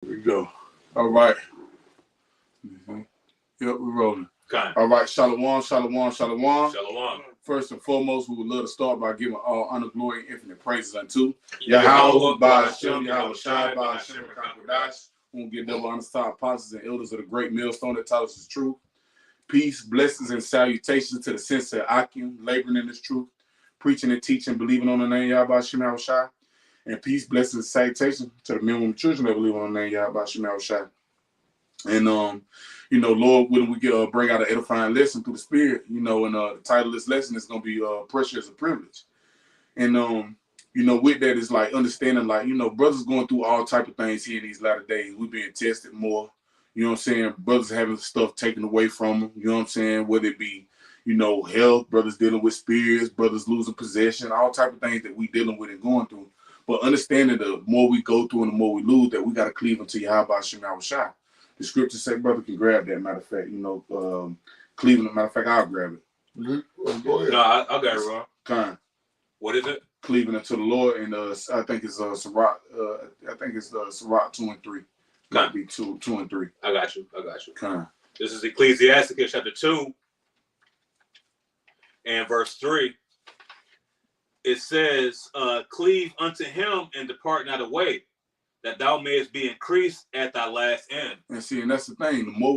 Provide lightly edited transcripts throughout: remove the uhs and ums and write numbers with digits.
Here we go. All right. Mm-hmm. Yep, we're rolling. Okay. All right, shalom, shalom, shalom. Shalom. First and foremost, we would love to start by giving all honor, glory, and infinite praises unto Yahweh, by Hashem, Yahweh Shai, by by Hashem, Hashem, Kakodash. We will give double honor to our apostles and elders of the great millstone that taught us the truth. Peace, blessings, and salutations to the sincere Akim, laboring in this truth, preaching and teaching, believing on the name Yahweh Hashem, Yahweh Shai. And peace, blessings, and salutations to the men and women children that believe on the name Yahweh Hashem, Yahweh Shai. And Lord, when we get bring out an edifying lesson through the Spirit, and the title of this lesson is gonna be "Pressure is a Privilege." And with that is like understanding, like brothers going through all type of things here in these latter days. We being tested more. You know what I'm saying? Brothers having stuff taken away from them. You know what I'm saying? Whether it be health, brothers dealing with spirits, brothers losing possession, all type of things that we dealing with and going through. But understanding the more we go through and the more we lose, that we got to cleave unto Yahweh Hashem Yahweh Shai. The scripture said, brother can grab that. Matter of fact, Cleveland. Matter of fact, I'll grab it. Mm-hmm. Go ahead. No, I'll grab it, bro. Kind. What is it? Cleaving unto the Lord, and I think it's Sirach. I think it's Sirach 2 and 3. Might be 2 and 3. I got you. Kind. This is Ecclesiasticus chapter 2 and verse 3. It says, "Cleave unto him and depart not away, that thou mayest be increased at thy last end." And see, and that's the thing. The more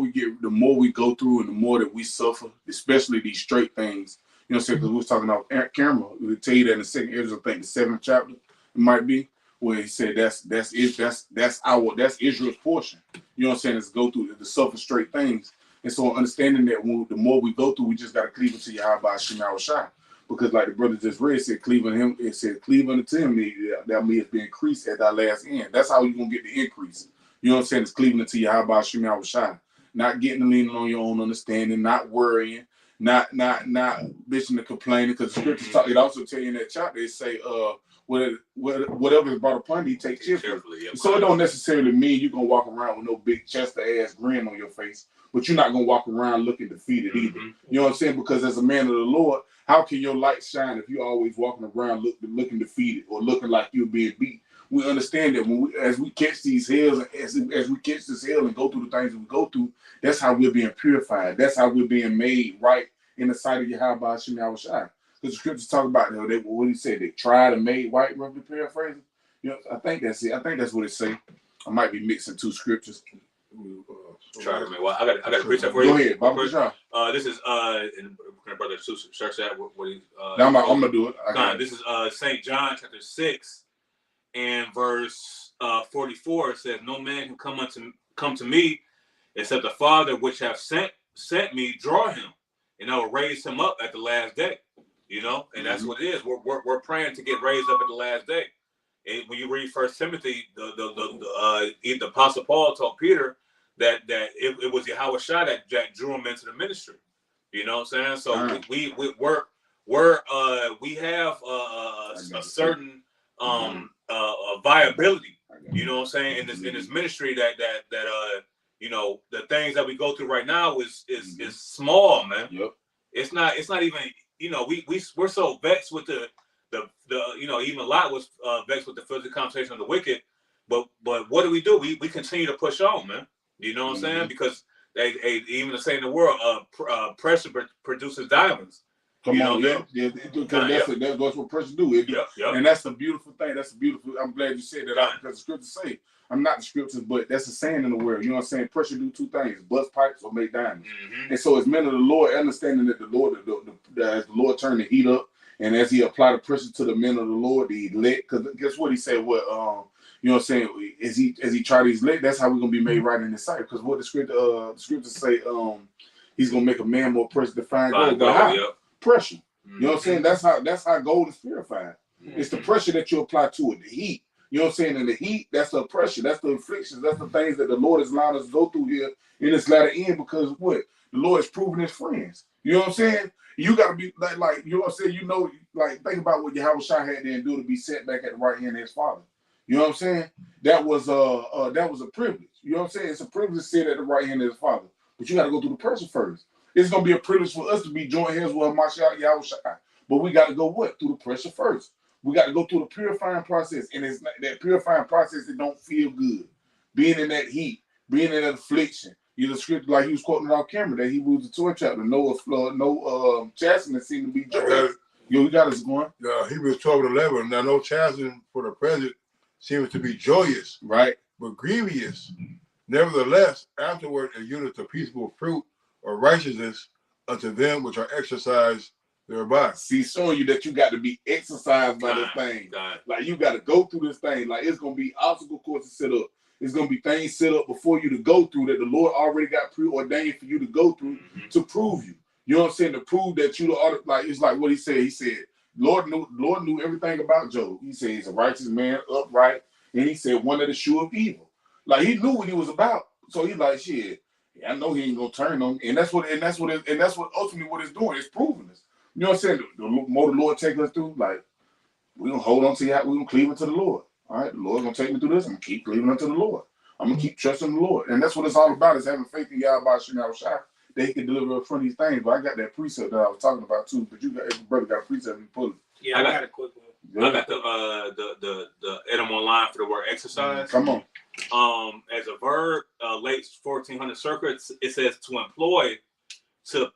we go through, and the more that we suffer, especially these straight things. You know what I'm saying? Because we was talking about camera. We tell you that in the second Ezra, I think the 7th chapter, it might be, where he said that's Israel's portion. You know what I'm saying? Is go through the suffer straight things. And so understanding that the more we go through, we just got to cleave unto Yahweh Hashem Yahweh Shai. Because like the brother just read, it said cleave unto him. It said cleave unto him, that may be increased at thy last end. That's how you're gonna get the increase. You know what I'm saying? It's cleaving unto Yahweh Hashem Yahweh Shai. Not getting leaning on your own understanding, not worrying, not bitching and complaining. Because the scriptures talk, it also tell you in that chapter, they say whatever is brought upon thee, take cheerfully. Yep. So it don't necessarily mean you're gonna walk around with no big chest ass grin on your face, but you're not gonna walk around looking defeated either. You know what I'm saying? Because as a man of the Lord, how can your light shine if you're always walking around looking defeated or looking like you're being beat? We understand that as we catch these hills, as we catch this hill and go through the things that we go through, that's how we're being purified. That's how we're being made right in the sight of Yahweh Hashem Yahweh Shai. Because the scriptures talk about what he said, they tried and made white, roughly paraphrasing. I think that's it. I think that's what it say. I might be mixing two scriptures. Try to make. Well, I got to preach that for you. Go ahead, Baba. This is and brother search that what he. Now I'm gonna do it. This is St. John chapter 6 and verse 44. It says, "No man can come to me except the Father which have sent me draw him, and I will raise him up at the last day." And that's what it is. We're praying to get raised up at the last day. And when you read 1 Timothy, the Apostle Paul told Peter that it was Yahweh Shai that drew him into the ministry. You know what I'm saying? So we have a certain viability. You know what I'm saying? In this ministry that the things that we go through right now is small, man. Yep. It's not even we're so vexed with the even Lot was vexed with the physical conversation of the wicked, but what do? We continue to push on, man. You know what I'm saying? Because they even to say in the world, pressure produces diamonds. Come on, that's what pressure do. And that's a beautiful thing. I'm glad you said that because the scriptures say, I'm not the scriptures, but that's a saying in the world. You know what I'm saying? Pressure do two things: bust pipes or make diamonds. And so, as men of the Lord, understanding that as the Lord turned the heat up, and as He applied the pressure to the men of the Lord, the elect. Because guess what He said? You know what I'm saying? As He tried His elect, that's how we're gonna be made right in His sight. Because what the scriptures say, He's gonna make a man more precious to find gold. But how? Pressure. You know what I'm saying? That's how gold is purified. It's the pressure that you apply to it, the heat. You know what I'm saying? And the heat, that's the pressure, that's the afflictions, that's the things that the Lord has allowed us to go through here in this latter end, because what? The Lord is proving His friends. You know what I'm saying? You gotta be like you know what I'm saying, think about what Yahweh Shai had to do to be set back at the right hand of His Father. You know what I'm saying? That was a privilege. You know what I'm saying? It's a privilege to sit at the right hand of His Father. But you gotta go through the pressure first. It's gonna be a privilege for us to be joint hands with Mashiach Yahweh Shai. But we gotta go what? Through the pressure first. We got to go through the purifying process, and it's that purifying process that don't feel good. being in that heat, being in that affliction. You the scripture like he was quoting it off camera that Hebrews the 12th chapter. No chastisement seemed to be joy. We got us going. Hebrews 12:11. Now no chastisement for the present seems to be joyous, right, but grievous. Nevertheless, afterward it yieldeth the peaceable fruit of righteousness unto them which are exercised thereby. See, showing you that you got to be exercised by this thing. Like you got to go through this thing. Like it's gonna be obstacle courses set up. It's gonna be things set up before you to go through that the Lord already got preordained for you to go through to prove you. You know what I'm saying? To prove that you like it's like what he said. He said, Lord knew everything about Job. He said he's a righteous man, upright, and he said one of the shoe of evil. Like he knew what he was about. So he's like, shit, I know he ain't gonna turn on. And that's what ultimately what it's doing. It's proving this. You know what I'm saying? The more the Lord take us through, like we're gonna hold on to that, we're gonna cleave into the Lord. All right, the Lord's gonna take me through this. I'm gonna keep cleaving unto the Lord. I'm gonna keep trusting the Lord. And that's what it's all about, is having faith in Yahweh Shem Yahushua that he can deliver us from these things. But I got that precept that I was talking about too. But every brother got a precept and pull it. Yeah, I got a quick one. I got the item online for the word exercise. Come on. As a verb, late 1400 circuits, it says to employ, to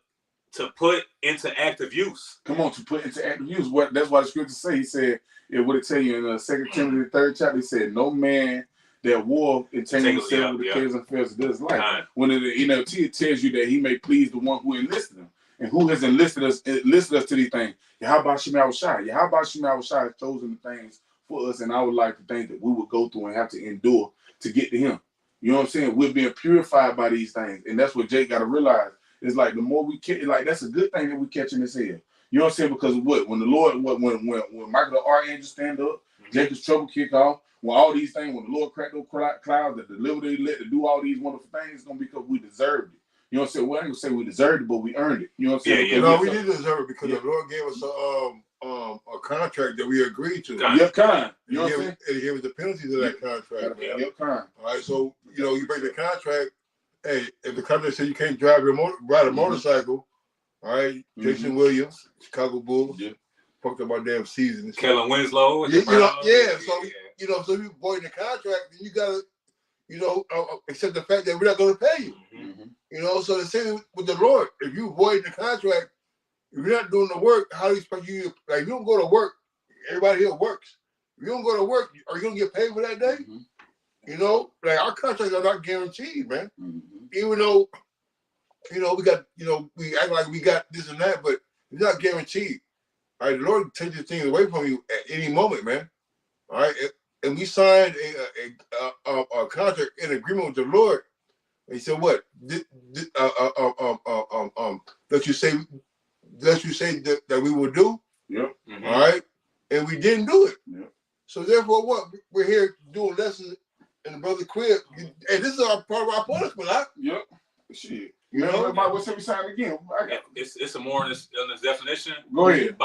put into active use. Come on, to put into active use. That's why the scripture say. He said, what it tell you in 2 Timothy 3rd chapter, he said, no man that war entangle himself with the cares and affairs of this life. When the NLT, it tells you that he may please the one who enlisted him. And who has enlisted us to these things? Yahweh Shem Yahushua. Yahweh Shem Yahushua has chosen the things for us in our life, the things that we would go through and have to endure to get to him. You know what I'm saying? We're being purified by these things. And that's what Jake got to realize. It's like the more we catch, like that's a good thing that we catching this here. You know what I'm saying? Because when the Lord, when Michael the Archangel stand up, Jacob's trouble kick off, when all these things, when the Lord cracked those clouds that delivered they let to do all these wonderful things, it's gonna be because we deserved it. You know what I'm saying? Well, I ain't gonna say we deserved it, but we earned it. You know what I'm saying? Yeah. No, we did deserve it because the Lord gave us a contract that we agreed to. Yep, kind. You know what I'm saying? And he gave us the penalties of that contract. Yep, kind. All right, so you break the contract. Hey, if the contract says you can't ride a motorcycle, all right, Jason Williams, Chicago Bulls, fucked up our damn season. Kellen Winslow, so you void the contract, then you gotta, accept the fact that we're not gonna pay you. You know, so the same with the Lord. If you void the contract, if you're not doing the work, how do you expect you? Like, you don't go to work. Everybody here works. If you don't go to work, are you gonna get paid for that day? You know, like our contracts are not guaranteed, man. Even though, we got, we act like we got this and that, but it's not guaranteed. All right, the Lord takes these things away from you at any moment, man. All right, and we signed a contract in agreement with the Lord. And he said, "What? That you say that we will do." Yep. All right, and we didn't do it. Yep. So therefore, what? We're here doing lessons in the brother crib, and this is part of our punishment. Yep. Shit. You know, what's every sign again? It's a more in this definition. Go ahead. It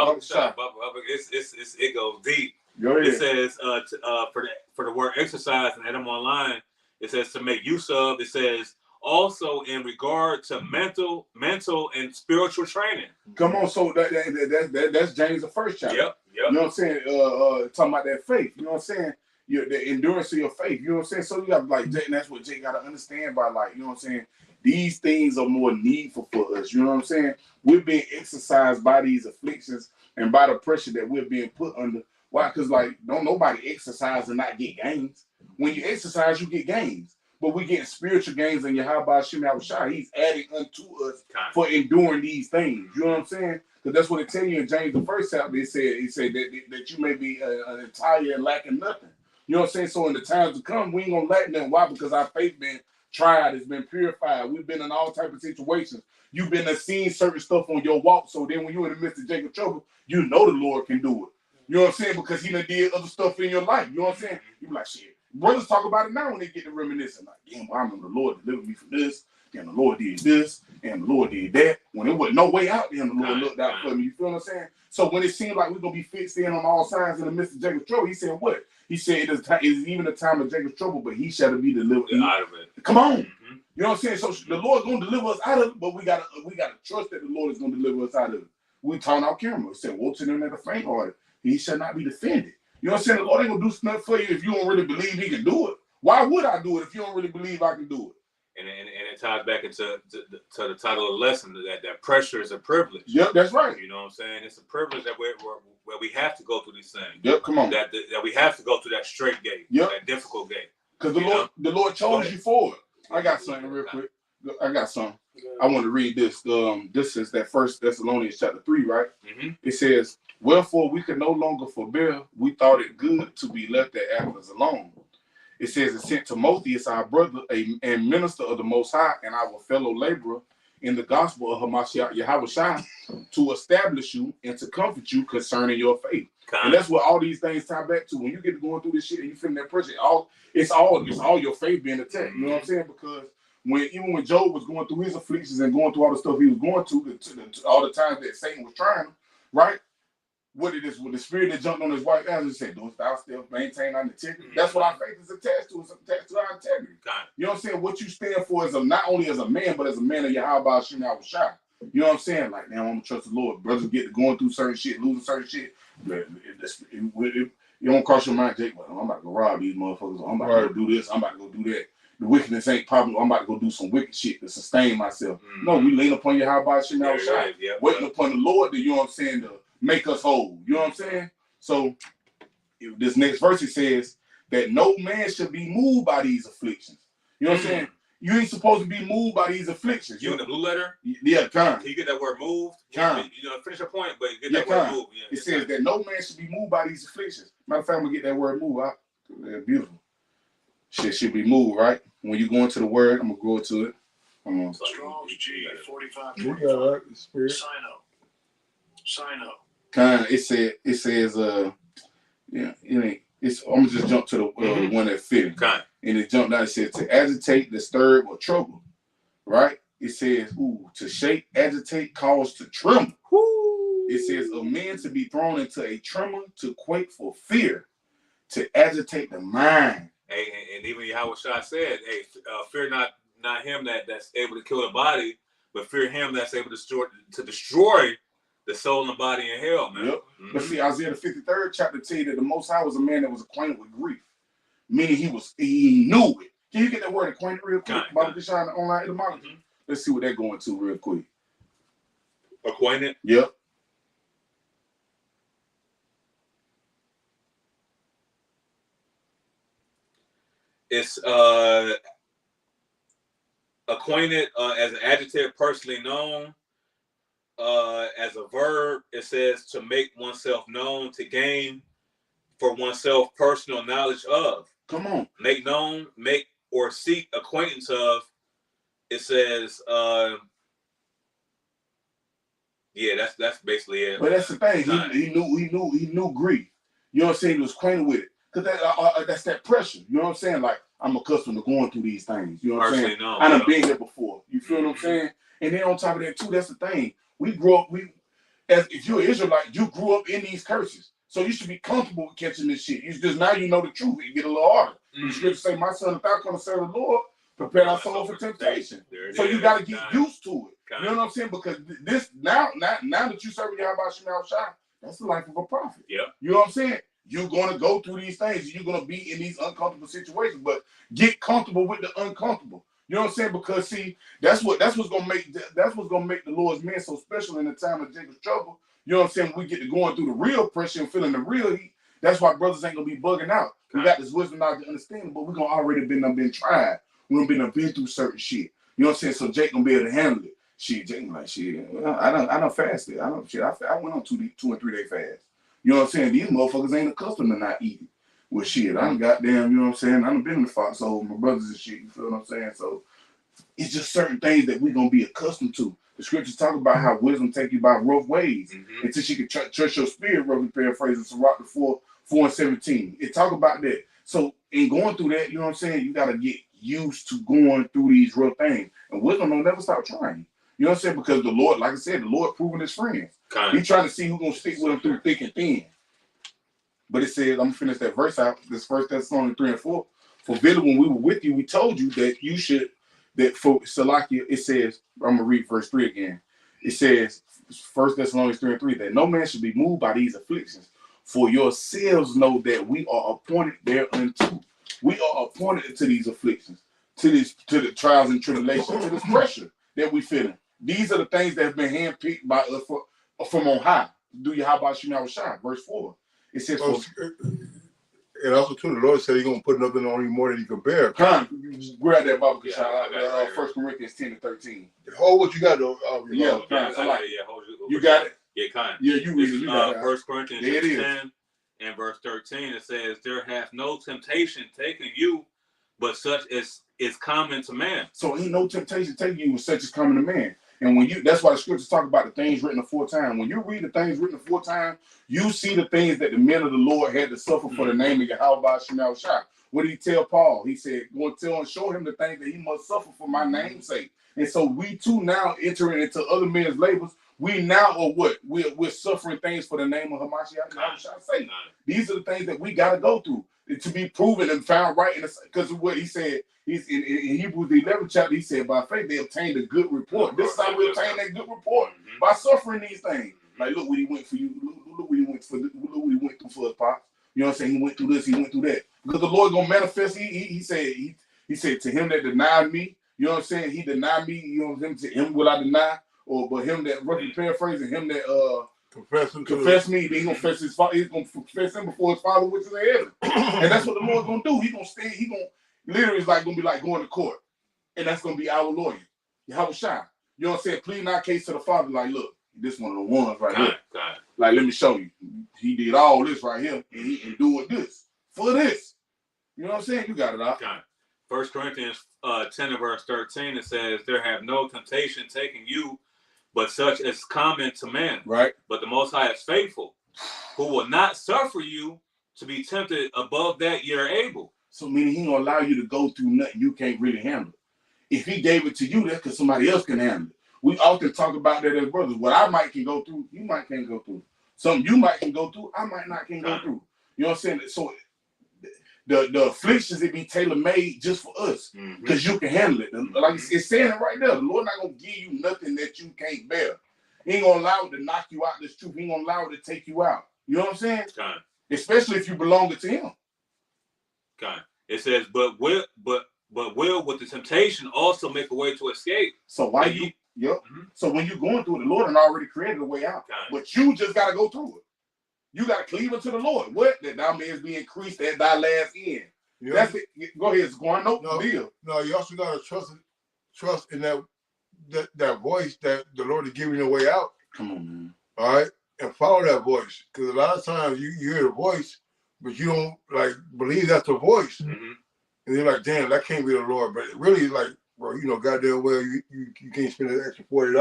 goes deep. Go ahead. It says for the word exercise and Adam Online, it says to make use of. It says also in regard to mental and spiritual training. Come on, so that's James the 1st chapter. Yep. You know what I'm saying? Talking about that faith. You know what I'm saying? The endurance of your faith. You know what I'm saying? So you got and that's what Jake got to understand by you know what I'm saying? These things are more needful for us. You know what I'm saying? We're being exercised by these afflictions and by the pressure that we're being put under. Why? Because don't nobody exercise and not get gains. When you exercise, you get gains. But we get spiritual gains in Yahweh Shem Yahushua. He's adding unto us for enduring these things. You know what I'm saying? Because that's what it tells you in James the 1st chapter. He said that you may be an entire and lacking nothing. You know what I'm saying? So in the times to come, we ain't gonna lack nothing. Why? Because our faith been tried, it's been purified. We've been in all types of situations. You've been seeing certain stuff on your walk. So then when you're in the midst of Jacob's trouble, you know the Lord can do it. You know what I'm saying? Because he done did other stuff in your life. You know what I'm saying? You be like, shit. Brothers talk about it now when they get to reminiscing. Like, damn, I remember the Lord delivered me from this, and the Lord did this, and the Lord did that. When there was no way out, then the Lord looked out for me. You feel what I'm saying? So when it seemed like we're going to be fixed in on all sides in the midst of Jacob's trouble, he said what? He said it is even a time of Jacob's trouble, but he shall be delivered out of it. Come on. You know what I'm saying? So the Lord's going to deliver us out of it, but we gotta trust that the Lord is going to deliver us out of it. We talking out camera. He said, woe to them that are faint-hearted. He shall not be defended. You know what I'm saying? The Lord ain't going to do nothing for you if you don't really believe he can do it. Why would I do it if you don't really believe I can do it? And it ties back into to the title of the lesson that pressure is a privilege. Yep, that's right. You know what I'm saying? It's a privilege that where we have to go through these things. Yep, come on. That we have to go through that straight gate. Yep. That difficult gate. Because the Lord chose you for it. I got something real quick. I got something. I want to read this. This is that 1 Thessalonians chapter 3, right? Mm-hmm. It says, "Wherefore we could no longer forbear. We thought it good to be left at Athens alone." It says, "It sent Timotheus, our brother, and minister of the Most High, and our fellow laborer in the gospel of Hamashiach Yahushua, to establish you and to comfort you concerning your faith." And that's what all these things tie back to. When you get going through this shit and you feel that pressure, it's all your faith being attacked. You know what I'm saying? Because even when Job was going through his afflictions and going through all the stuff he was going through, all the times that Satan was trying him, right? What it is, with the spirit that jumped on his wife, as he said, "Dost thou still maintain our integrity?" That's what our faith is attached to. It's attached to our integrity. You know what I'm saying? What you stand for is not only as a man, but as a man of Yahweh Hashem Yahushua. You know what I'm saying? Like, now I'm gonna trust the Lord. Brothers get going through certain shit, losing certain shit. You don't cross your mind, Jake. Well, I'm about to go rob these motherfuckers. I'm about to go do this. I'm about to go do that. The wickedness ain't problem. I'm about to go do some wicked shit to sustain myself. No, we lean upon Yahweh Hashem Yahushua, waiting upon the Lord to, you know what I'm saying, to make us whole. You know what I'm saying? So this next verse, it says that no man should be moved by these afflictions. You know what I'm saying? You ain't supposed to be moved by these afflictions. You in the blue letter? Yeah, Can you get that word moved? You know, finish your point, but get that word moved. Yeah, it says that no man should be moved by these afflictions. Matter of fact, I'm gonna get that word moved out. Beautiful. Shit should be moved, right? When you go into the word, I'm gonna go into it. Strong's G 45. Sign up. Kind. It says yeah, it's. I'm gonna just jump to the one that fit. Kind. And it jumped down. It says to agitate, disturb, or trouble. Right? It says, to shake, agitate, cause to tremble. Woo. It says of men to be thrown into a tremor, to quake for fear, to agitate the mind. Hey, and even Yahushua said, "Hey, fear not him that's able to kill the body, but fear him that's able to destroy the soul and body in hell." Man. Yep. But see, Isaiah the 53rd chapter tell you that the Most High was a man that was acquainted with grief, meaning he knew it. Can you get that word acquainted real quick? Bobby Deshaun online etymology. Let's see what they're going to real quick. Acquainted. Yep. It's acquainted as an adjective, personally known. As a verb, it says to make oneself known, to gain for oneself personal knowledge of. Come on. Make known, make or seek acquaintance of. It says, yeah, that's basically it. But that's the thing. He knew grief. You know what I'm saying? He was acquainted with it. Because that's that pressure. You know what I'm saying? Like, I'm accustomed to going through these things. You know what I'm saying? I done been here before. You feel what I'm saying? And then on top of that, too, that's the thing. We grew up, if you're an Israelite, you grew up in these curses. So you should be comfortable with catching this shit. It's just now you know the truth. You get a little harder. The scripture say, "My son, if thou come to serve the Lord, prepare thy soul for temptation." So you got to get used to it. You know what I'm saying? Because this now that you serving Yahweh Shemel Shai, that's the life of a prophet. Yeah. You know what I'm saying? You're going to go through these things. You're going to be in these uncomfortable situations, but get comfortable with the uncomfortable. You know what I'm saying? Because see, that's what's gonna make the Lord's men so special in the time of Jacob's trouble. You know what I'm saying? We get to going through the real pressure and feeling the real heat. That's why brothers ain't gonna be bugging out. We got this wisdom now to understand, but we're gonna already been tried. We're gonna been through certain shit. You know what I'm saying? So Jake gonna be able to handle it. Shit, Jake like shit. Well, I done fasted. I went on 2 and 3 day fast. You know what I'm saying? These motherfuckers ain't accustomed to not eating. Well, shit, I done goddamn, you know what I'm saying? I done been in the foxhole with my brothers and shit, you feel what I'm saying? So it's just certain things that we're going to be accustomed to. The scriptures talk about how wisdom take you by rough ways until she can trust your spirit, roughly paraphrasing Sirach 4:17. It talk about that. So in going through that, you know what I'm saying? You got to get used to going through these real things. And wisdom don't never stop trying. You know what I'm saying? Because the Lord, like I said, the Lord proving his friends. He trying to see who's going to stick with him through thick and thin. But it says, I'm going to finish that verse out, this 1 Thessalonians 3 and 4. For Billy, when we were with you, we told you that you should, that for Salakia, it says, I'm going to read verse 3 again. It says, 1 Thessalonians 3 and 3, that no man should be moved by these afflictions. For yourselves know that we are appointed thereunto. We are appointed to these afflictions, to the trials and tribulations, to this pressure that we feeling. These are the things that have been handpicked by us from on high. Do you how about you now shine? Verse 4. It says, and also too, the Lord said He's gonna put nothing on you more than you can bear. Grab that Bible, right 1 Corinthians 10:13. Hold what you got though. You got it. Yeah, kind. Yeah, you read it. You got it. 1 Corinthians 10 and verse 13. It says, "There hath no temptation taken you, but such as is common to man." So ain't no temptation taking you, such as common to man. And when that's why the scriptures talk about the things written aforetime. When you read the things written aforetime, you see the things that the men of the Lord had to suffer for the name of Yahweh Shemel Shai. What did he tell Paul? He said, go and tell and show him the things that he must suffer for my name's sake. And so we too now entering into other men's labors. We now are what? We're suffering things for the name of Hamashiach. These are the things that we got to go through to be proven and found right. Because of what he said, he's in Hebrews the 11th chapter, he said, by faith they obtained a good report. This is how we obtain that good report, by suffering these things. Like, look what he went for you. Look what he went for. Look what he went through for us, Pops. You know what I'm saying? He went through this, he went through that. Because the Lord gonna manifest. He said to him that denied me, you know what I'm saying? He denied me, you know what I'm saying? To him will I deny, but him that roughly paraphrasing, him that confess me, he's gonna confess his father, he's gonna confess him before his father which is in heaven. And that's what the Lord's gonna do. He's gonna stay, literally it's like gonna be like going to court. And that's gonna be our lawyer. Yahweh Shai. You know what I'm saying? Pleading our case to the Father, like, look, this one of the ones right here. Like, let me show you. He did all this right here, and he endured this for this. You know what I'm saying? You got it out. 1 Corinthians 10 and verse 13, it says, "There have no temptation taken you, but such as common to man. Right. But the Most High is faithful, who will not suffer you to be tempted above that you're able." So meaning he gonna allow you to go through nothing you can't really handle. If he gave it to you, that's because somebody else can handle it. We often talk about that as brothers. What I might can go through, you might can't go through. Something you might can go through, I might not can go through. You know what I'm saying? So the afflictions, it be tailor-made just for us, because you can handle it. Like it's saying it right there. The Lord not gonna give you nothing that you can't bear. He ain't gonna allow it to knock you out this truth. He ain't gonna allow it to take you out. You know what I'm saying? Especially if you belong to him. It says, but will with the temptation also make a way to escape. So why you? Yep. So when you're going through it, the Lord had already created a way out. But you just got to go through it. You got to cleave unto the Lord. What? That thou mayest be increased at thy last end. That's it. Go ahead, Squan. No deal. No, you also got to trust in that voice that the Lord is giving you a way out. Come on, man. All right? And follow that voice. Because a lot of times you hear the voice, but you don't like believe that's the voice. And you're like, damn, that can't be the Lord. But it really like, bro, you know, goddamn well, you can't spend an extra $40.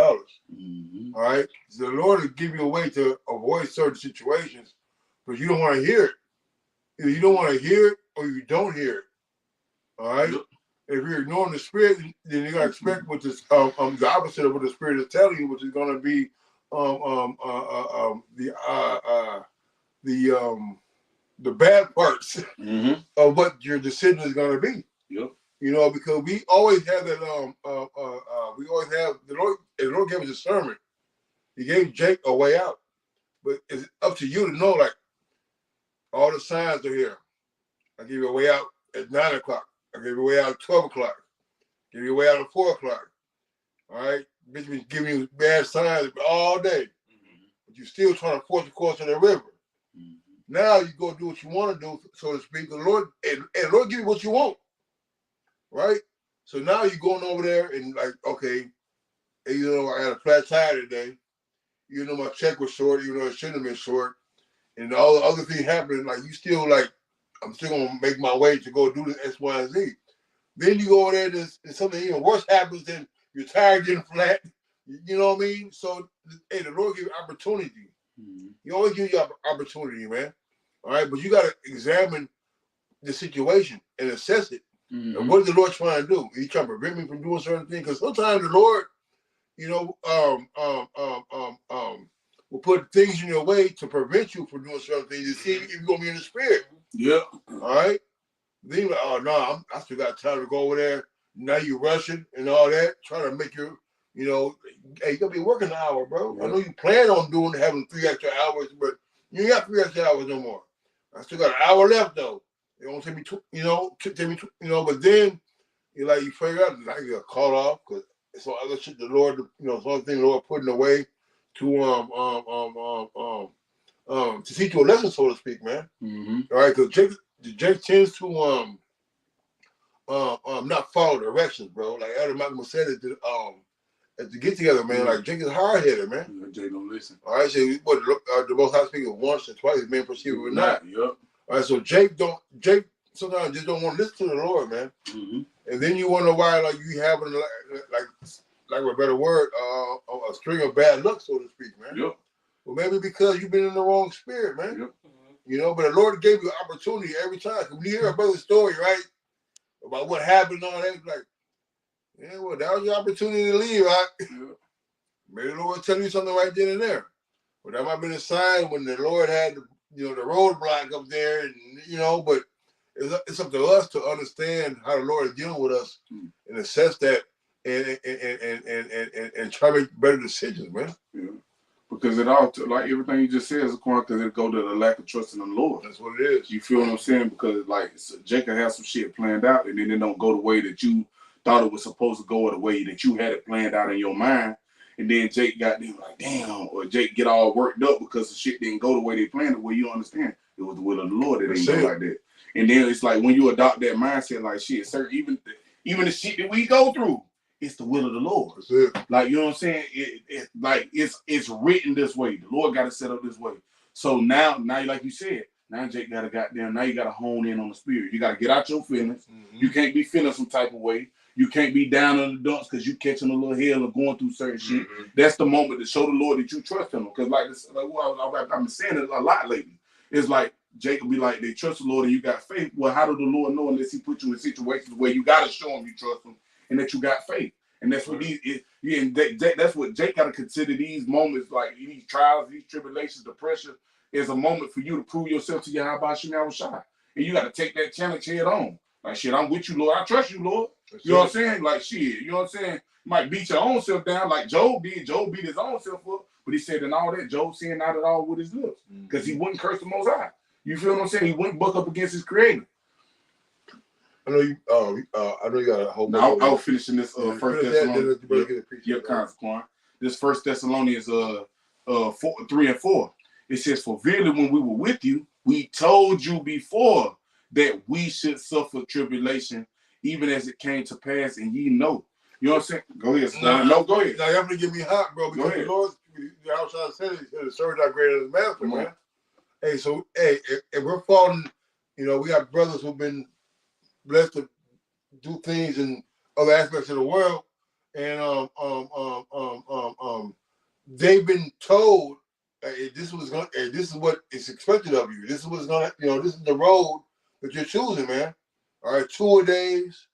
All right? So the Lord will give you a way to avoid certain situations, but you don't want to hear it. Either you don't want to hear it or you don't hear it. All right? Yep. If you're ignoring the Spirit, then you got to expect what this, the opposite of what the Spirit is telling you, which is going to be the bad parts of what your decision is going to be. Yep. You know, because we always have that. We always have the Lord gave us a sermon. He gave Jake a way out, but it's up to you to know. Like all the signs are here. I give you a way out at 9 o'clock. I give you a way out at 12 o'clock. Give you a way out at 4 o'clock. All right, bitch been giving you bad signs all day, but you're still trying to force the course of the river. Now you go do what you want to do, so to speak. The Lord and the Lord give you what you want, right? So now you're going over there and like, okay, you know, I had a flat tire today. You know, my check was short, even though it shouldn't have been short, and all the other things happening. Like you still like, I'm still gonna make my way to go do the X, Y, and Z. Then you go over there and something even worse happens than your tire getting flat. You know what I mean? So, hey, the Lord give you opportunity. He always gives you opportunity, man. All right, but you got to examine the situation and assess it. And what is the Lord trying to do? He's trying to prevent me from doing certain things. Because sometimes the Lord, you know, will put things in your way to prevent you from doing certain things to see if you're going to be in the Spirit. Yeah. All right? Then you're like, oh, no, I still got time to go over there. Now you're rushing and all that, trying to make your, you know, hey, you got to be working an hour, bro. Yeah. I know you plan on having 3 extra hours, but you ain't got 3 extra hours no more. I still got an hour left, though. It won't take me too, but then you figure out like you got caught off because it's all other shit the Lord, it's one thing the Lord putting away to teach you a lesson, so to speak, man. Mm-hmm. All right, because Jake tends to not follow directions, bro. Like Elder Malcolm said at the get together, man. Like Jake is hard headed, man. Yeah, Jake don't listen. All right, so the Most High speaking once or twice, man, perceive it or not. Yep. All right, so Jake sometimes just don't want to listen to the Lord, man. Mm-hmm. And then you wonder why, like you having like a better word, a string of bad luck, so to speak, man. Yep. Well, maybe because you've been in the wrong spirit, man. Yep. But the Lord gave you opportunity every time. When you hear a brother's story, right, about what happened and all that, like, yeah, well, that was your opportunity to leave, right? Yep. Maybe the Lord tell you something right then and there. But that might have been a sign when the Lord had, the roadblock up there, and but it's up to us to understand how the Lord is dealing with us and assess that and try to make better decisions, man. Yeah. Because it all, like everything you just said, is because it go to the lack of trust in the Lord. That's what it is. You feel what I'm saying? Because like Jacob has some shit planned out, and then it don't go the way that you thought it was supposed to go, or the way that you had it planned out in your mind. And then Jake got them like, damn, or Jake get all worked up because the shit didn't go the way they planned it. Well, you understand, it was the will of the Lord that didn't go like that. And then it's like when you adopt that mindset, like shit, sir, even the shit that we go through, it's the will of the Lord. That's it. Like, you know what I'm saying? It's written this way. The Lord got it set up this way. So now, like you said, now Jake got to now you got to hone in on the spirit. You got to get out your feelings. Mm-hmm. You can't be feeling some type of way. You can't be down in the dumps because you catching a little hell or going through certain shit. That's the moment to show the Lord that you trust him. Because I've been saying it a lot lately. It's like Jacob be like, they trust the Lord and you got faith. Well, how do the Lord know unless he put you in situations where you got to show him you trust him and that you got faith? And that's what that's what Jake got to consider these moments, like these trials, these tribulations, the pressure, is a moment for you to prove yourself to Yahweh Shem Shai. And you got to take that challenge head on. Like, shit, I'm with you, Lord. I trust you, Lord. You know what I'm saying? Like, shit, you know what I'm saying? You might beat your own self down like Job did. Job beat his own self up. But he said in all that, Job sinned not at all with his lips. Because he wouldn't curse the Most High. You feel what I'm saying? He wouldn't buck up against his creator. I know you got a whole. Now, I was finishing this First Thessalonians. This First Thessalonians 3 and 4. It says, "For verily, when we were with you, we told you before that we should suffer tribulation, even as it came to pass, and ye know." You know what I'm saying? Go ahead. Go ahead. Now you have to get me hot, bro. Because the Lord, the outside said the servant not greater than the master, man. Hey, so if we're falling, we got brothers who've been blessed to do things in other aspects of the world, and they've been told this is what is expected of you. This is what's gonna, this is the road that you're choosing, man. All right, 2 days,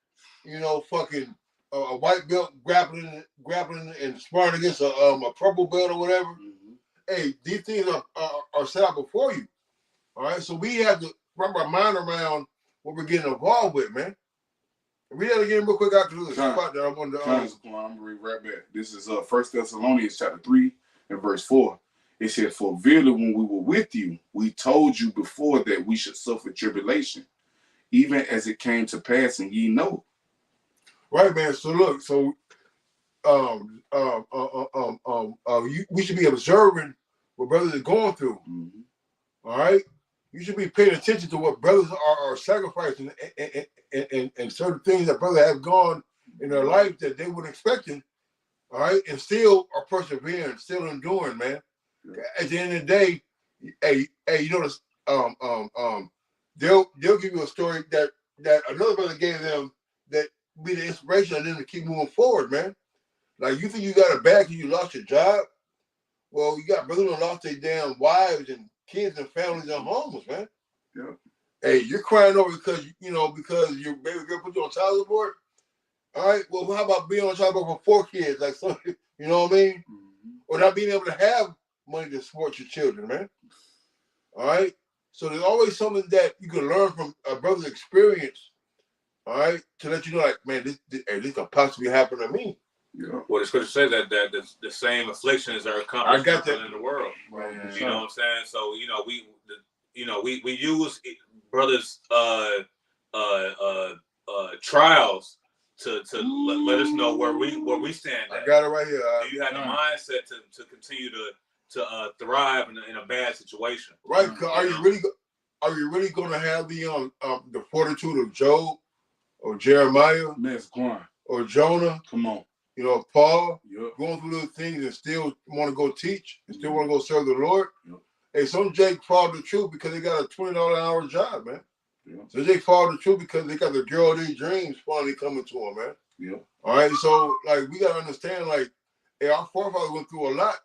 fucking a white belt grappling and sparring against a purple belt or whatever. Hey, these things are set out before you. All right, so we have to wrap our mind around what we're getting involved with, man. We had to get real quick out to the spot that I wanted to. I'm gonna read right back. This is 1 Thessalonians chapter 3 and verse 4. It says, "For verily, when we were with you, we told you before that we should suffer tribulation, even as it came to pass, and ye know." Right, man. So look, we should be observing what brothers are going through. All right, you should be paying attention to what brothers are sacrificing and certain things that brothers have gone in their life that they weren't expecting. All right, and still are persevering, still enduring, man. At the end of the day, they'll give you a story that another brother gave them that be the inspiration of them to keep moving forward, man. Like, you think you got it bad because you lost your job? Well, you got brothers who lost their damn wives and kids and families and homes, man. Yeah. Hey, you're crying over because your baby girl put you on child support. All right. Well, how about being on child support for 4 kids? Like, so, you know what I mean? Or not being able to have money to support your children, man. All right. So there's always something that you can learn from a brother's experience. All right, to let you know, like, man, this could possibly happen to me. Yeah. Well, the scripture says that the same afflictions are accomplished in the world. Right. You know what I'm saying? So we use brothers trials to let us know where we stand at. I got it right here. Do you have the mindset to continue to thrive in a bad situation? Right? Are you really going to have the fortitude of Job or Jeremiah or Jonah? Come on. You know, Paul going through those things and still want to go teach and still want to go serve the Lord. Yep. Hey, some Jake followed the truth because they got a $20 an hour job, man. Yep. So they followed the truth because they got the girl of their dreams finally coming to them, man. Yep. All right, so like we gotta understand, like, hey, our forefathers went through a lot.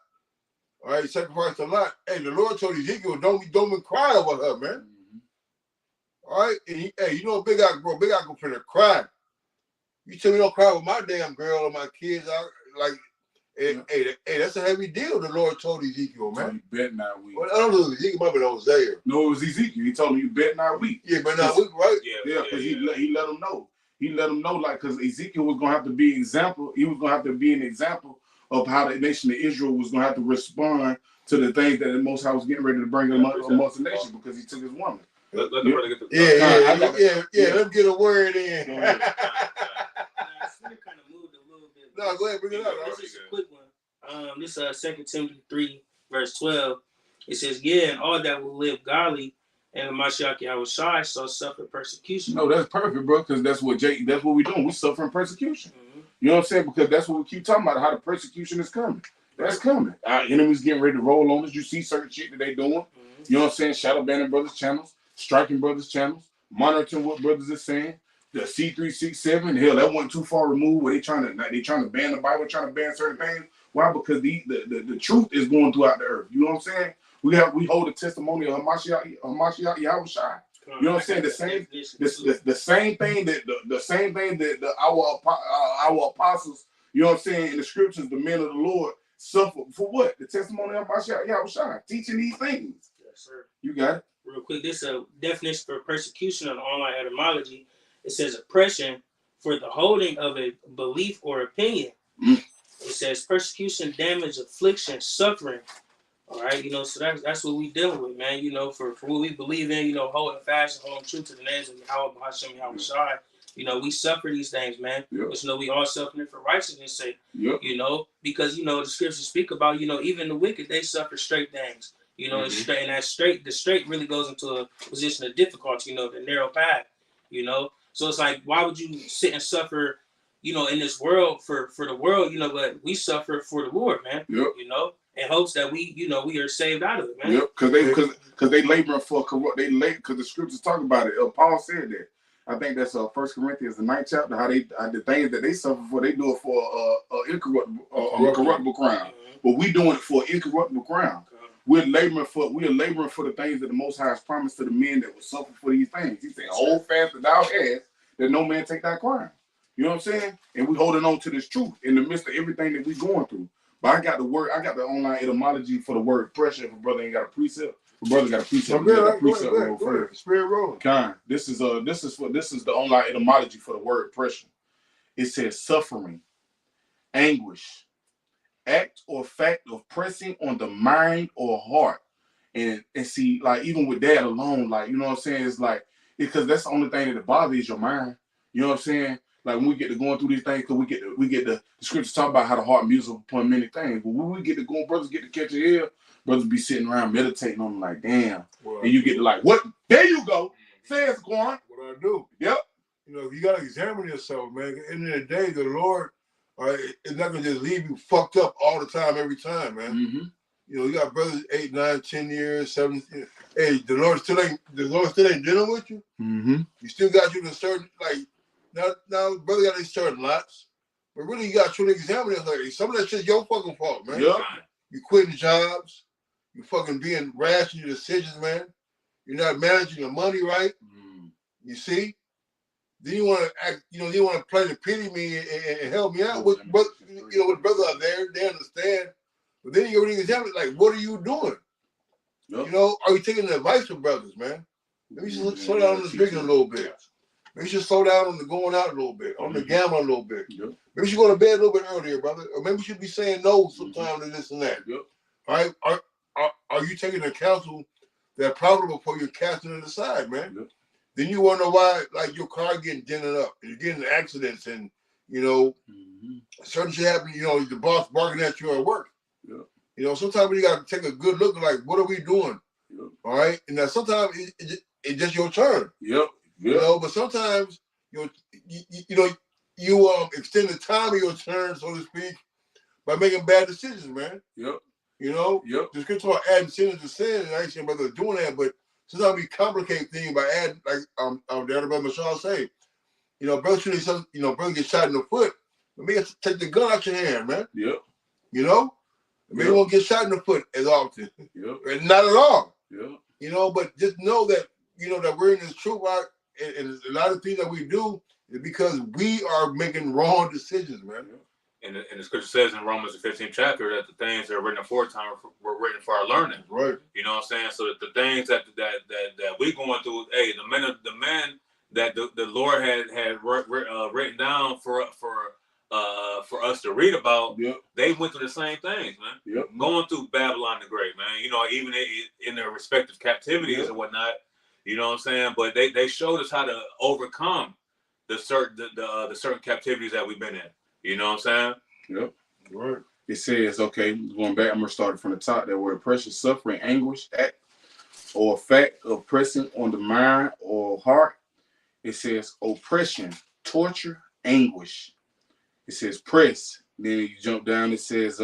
All right, sacrificed a lot. Hey, the Lord told Ezekiel, don't even cry over her, man. Mm-hmm. All right, and you know, Big Eye go finna cry. You tell me don't cry with my damn girl or my kids. Hey, that's a heavy deal. The Lord told Ezekiel, man. You bet not weep. Well, I don't know if Ezekiel might be Hosea. No, it was Ezekiel. He told me you bet not weep. Yeah, but not weep, right? Yeah, because he let him know. He let him know, like, because Ezekiel was gonna have to be an example. He was gonna have to be an example of how the nation of Israel was gonna have to respond to the things that the Most High was getting ready to bring amongst the nation because he took his woman. Let the brother get the Let him get a word in. Kind of moved a little bit. No, go ahead, bring it up. This is a quick one. This 2 Timothy 3, verse 12. It says, "Yeah, and all that will live godly and the Mashiach Yahushua shall suffer persecution." No, that's perfect, bro, because that's what we're doing. We're suffering persecution. Mm-hmm. You know what I'm saying? Because that's what we keep talking about, how the persecution is coming. That's coming. Our enemies getting ready to roll on us. You see certain shit that they doing. Mm-hmm. You know what I'm saying? Shadow banning brothers channels, striking brothers channels, monitoring what brothers are saying. The C367, hell, that wasn't too far removed where they trying to ban the Bible, trying to ban certain things. Why? Because the truth is going throughout the earth. You know what I'm saying? We hold the testimony of Hamashiach Yahushua. You know what I'm saying? The same thing that our apostles, you know what I'm saying, in the scriptures, the men of the Lord suffered for what? The testimony of Hamashiach Yahushua, teaching these things. Yes, sir. You got it. Real quick, this is a definition for persecution on online etymology. It says oppression for the holding of a belief or opinion. It says persecution, damage, affliction, suffering. All right, you know, so that's what we dealing with, man. You know, for what we believe in, you know, holding fast and holding true to the names of Yahweh Hashem Yahushua. You know, we suffer these things, man. Yep. But, you know, we all suffering for righteousness' sake. Yep. You know, because, you know, the scriptures speak about, you know, even the wicked, they suffer straight things. You know, the straight really goes into a position of difficulty, you know, the narrow path, you know. So it's like, why would you sit and suffer, you know, in this world for the world, you know, but we suffer for the Lord, man. Yep. You know, in hopes that we, you know, we are saved out of it, man. Yep, because they laboring for corrupt. Because the scriptures talk about it. Paul said that. I think that's 1 Corinthians, the 9th chapter. How they the things that they suffer for, they do it for incorruptible crown. But we doing it for incorruptible crown. We're laboring for the things that the Most High has promised to the men that will suffer for these things. He said, "Hold fast that thou hast, that no man take thy crown." You know what I'm saying? And we holding on to this truth in the midst of everything that we going through. But I got the online etymology for the word pressure. If a brother ain't got a precept, a brother got a precept. Go ahead. Spirit rolling. Kind. This is the online etymology for the word pressure. It says suffering, anguish, act or fact of pressing on the mind or heart. And see, like, even with that alone, like, you know what I'm saying, it's like, because that's the only thing that bothers your mind. You know what I'm saying? Like, when we get to going through these things, because we get the scriptures talk about how the heart museth upon many things. But when we get to going, brothers get to catch your ear, brothers be sitting around meditating on them like, damn. And you get to like, what? There you go. Says Quan. What I do. Yep. You know, you got to examine yourself, man. At the end of the day, the Lord is not going to just leave you fucked up all the time, every time, man. Mm-hmm. You know, you got brothers 8, 9, 10 years, 7 years. Hey, the Lord still ain't dealing with you. Mm-hmm. He still got you to certain, like, now brother got these certain lots. But really, you got to truly examine it. Like, some of that shit's your fucking fault, man. Yep. You quitting jobs. You fucking being rash in your decisions, man. You're not managing your money right. Mm. You see? Then you want to act, you know, you want to play the pity me and help me out with, you know, with brother out there, they understand. But then you already examine, like, what are you doing? Yep. You know, are you taking the advice from brothers, man? Maybe you should slow down on the drinking a little bit. Maybe you should slow down on the going out a little bit, on the gambling a little bit. Yep. Maybe you should go to bed a little bit earlier, brother. Or maybe you should be saying no sometimes to this and that. Yep. All right? Are you taking the counsel that's profitable for you, casting it aside, man. Yep. Then you wonder why, like, your car getting dented up and you're getting accidents and, you know, certain shit happen, you know, the boss barking at you at work. Yep. You know, sometimes you got to take a good look, like, what are we doing? Yep. All right? And now sometimes it's just your turn. Yep. You know, but sometimes, you extend the time of your turn, so to speak, by making bad decisions, man. Yep. You know? Yep. The scripture about adding sin to sin, and I ain't saying brother doing that, but sometimes we complicate things by adding, like the other brother Mashal say, you know, brother should brother get shot in the foot, but maybe take the gun out your hand, man. Yep. You know? Maybe Yep. won't get shot in the foot as often. Yep. And not at all. Yep. You know, but just know that, you know, that we're in this truth, right? And a lot of things that we do is because we are making wrong decisions, man. And the scripture says in Romans the 15th chapter that the things that are written aforetime were written for our learning. Right. You know what I'm saying? So that the things that we going through, hey, the men that the Lord had written down for us to read about, Yep. they went through the same things, man. Yep. Going through Babylon the Great, man. You know, even in their respective captivities Yep. and whatnot. You know what I'm saying? But they showed us how to overcome the certain captivities that we've been in. You know what I'm saying? Yep. Right. It says, okay, going back, I'm gonna start from the top. That word pressure, suffering, anguish, act, or fact of pressing on the mind or heart. It says oppression, torture, anguish. It says press. Then you jump down. It says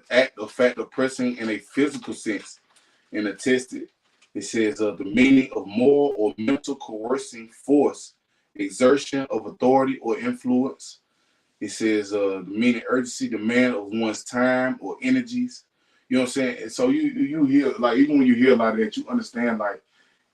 act or fact of pressing in a physical sense and attested. It says the meaning of moral or mental coercing force, exertion of authority or influence. It says the meaning urgency, demand of one's time or energies. You know what I'm saying? And so you hear, like, even when you hear a lot of that, you understand, like,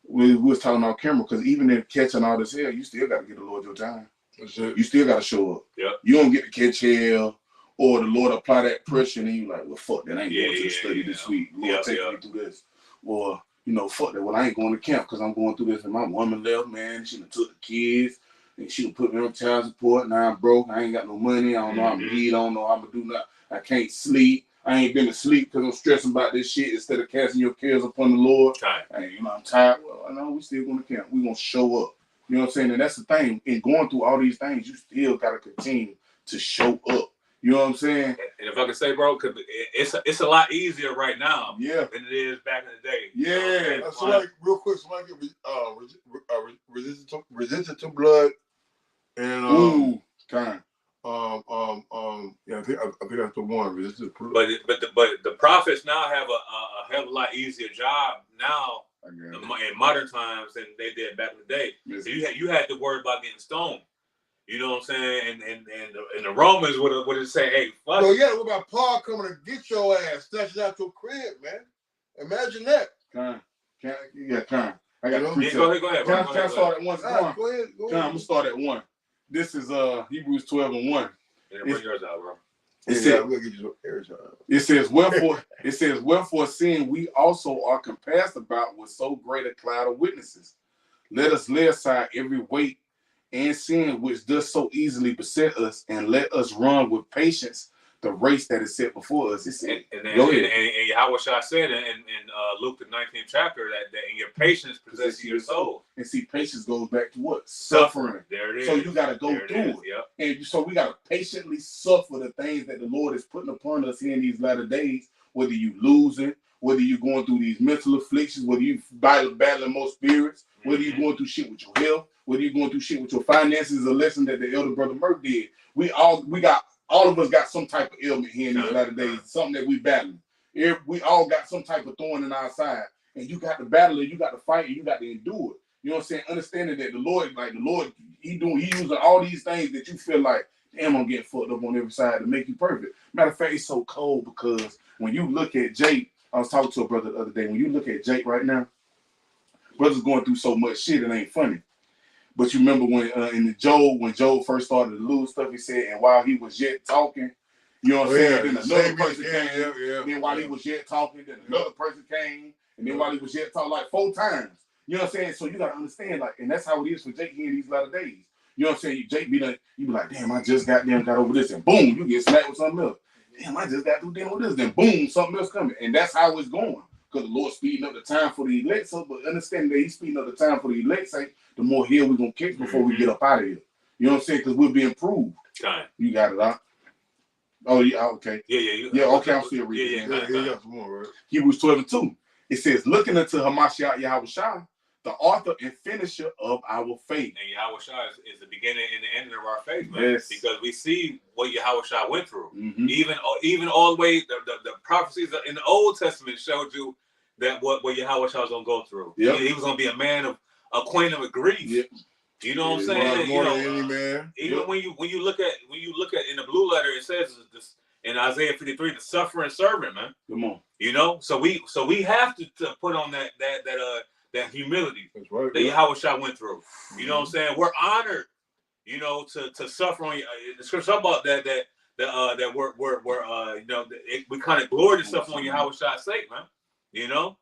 we was talking on camera, because even in catching all this hell, you still got to get the Lord your time. You still got to show up. Yep. You don't get to catch hell, or the Lord apply that pressure, and you like, well, fuck that, I ain't going to the study this week. Lord, take me through this. Or, you know, fuck that, well, I ain't going to camp because I'm going through this, and my woman left, man. She done took the kids, and she done put me on child support. Now I'm broke. I ain't got no money. I don't know how I'm going to eat. I don't know how I'm going to do nothing. I can't sleep. I ain't been asleep because I'm stressing about this shit instead of casting your cares upon the Lord. And, you know, I'm tired. Well, I know we still going to camp. We going to show up. You know what I'm saying? And that's the thing. In going through all these things, you still got to continue to show up. You know what I'm saying? And if I can say, bro, because it's a lot easier right now than it is back in the day. Yeah. You know So, like, real quick, somebody get resistant to blood and time. Yeah, I think that's the one. Resistant to blood. But the prophets now have a hell of a lot easier job now in modern times than they did back in the day. Yes. So you had to worry about getting stoned. You know what I'm saying? And the Romans would have said, hey, fuck. So yeah, what about Paul coming to get your ass, snatch it out your crib, man? Imagine that. Time. I got go ahead. Can I start at once? Go ahead. I'm gonna start at 1. This is Hebrews 12:1. Bring yours out, bro. It says, wherefore seeing we also are compassed about with so great a cloud of witnesses, let us lay aside every weight and sin which does so easily beset us, and let us run with patience the race that is set before us. And Yahweh Shah said in Luke the 19th chapter that in your patience possesses your soul. And see, patience goes back to what? Suffering. There it is. So you got to go through it. Yep. And so we got to patiently suffer the things that the Lord is putting upon us here in these latter days, whether you losing, whether you're going through these mental afflictions, whether you battling more spirits, whether you're going through shit with your health, whether you're going through shit with your finances, a lesson that the elder brother Murph did. All of us got some type of ailment here in these latter days, something that we battling. We all got some type of thorn in our side, and you got to battle it, you got to fight it, you got to endure it. You know what I'm saying? Understanding that the Lord, he using all these things that you feel like, damn, I'm getting fucked up on every side to make you perfect. Matter of fact, it's so cold because when you look at Jake, I was talking to a brother the other day, when you look at Jake right now, brother's going through so much shit, it ain't funny. But you remember when Job first started to lose stuff, he said, and while he was yet talking, you know what I'm saying? Then another person came. Then while he was yet talking, then another person came. And then while he was yet talking, like 4 times. You know what I'm saying? So you got to understand, like, and that's how it is for Jake here in these latter days. You know what I'm saying? Jake you be like, damn, I just got over this, and boom, you get smacked with something else. Damn, I just got through dealing with this, then boom, something else coming. And that's how it's going. because the Lord speeding up the time for the elect. So, but understanding that He's speeding up the time for the elect, say, the more hell we're gonna catch before we get up out of here. You know what I'm saying? Because we're being proved. Okay. You got it out. Oh yeah, okay. Yeah. Okay, I'm still reading. Yeah, some more, right? Hebrews 12:2. It says, looking unto Hamashiach Yahushua, the author and finisher of our faith. And Yahushua is the beginning and the end of our faith, man. Yes. Because we see what Yahushua went through. Mm-hmm. Even all the way, the prophecies in the Old Testament showed you that what Yahushua was going to go through. Yep. He was going to be a man of acquainted with grief. Yep. You know what I'm saying? More than any man. Even when you look at in the blue letter, it says this in Isaiah 53, the suffering servant, man. Come on. You know, so we have to put on that humility. That's right. That Yahushua went through. You know what I'm saying? We're honored, you know, to suffer on the scripture about that we're you know, we kind of glory to suffer on Yahushua's sake, man. You know,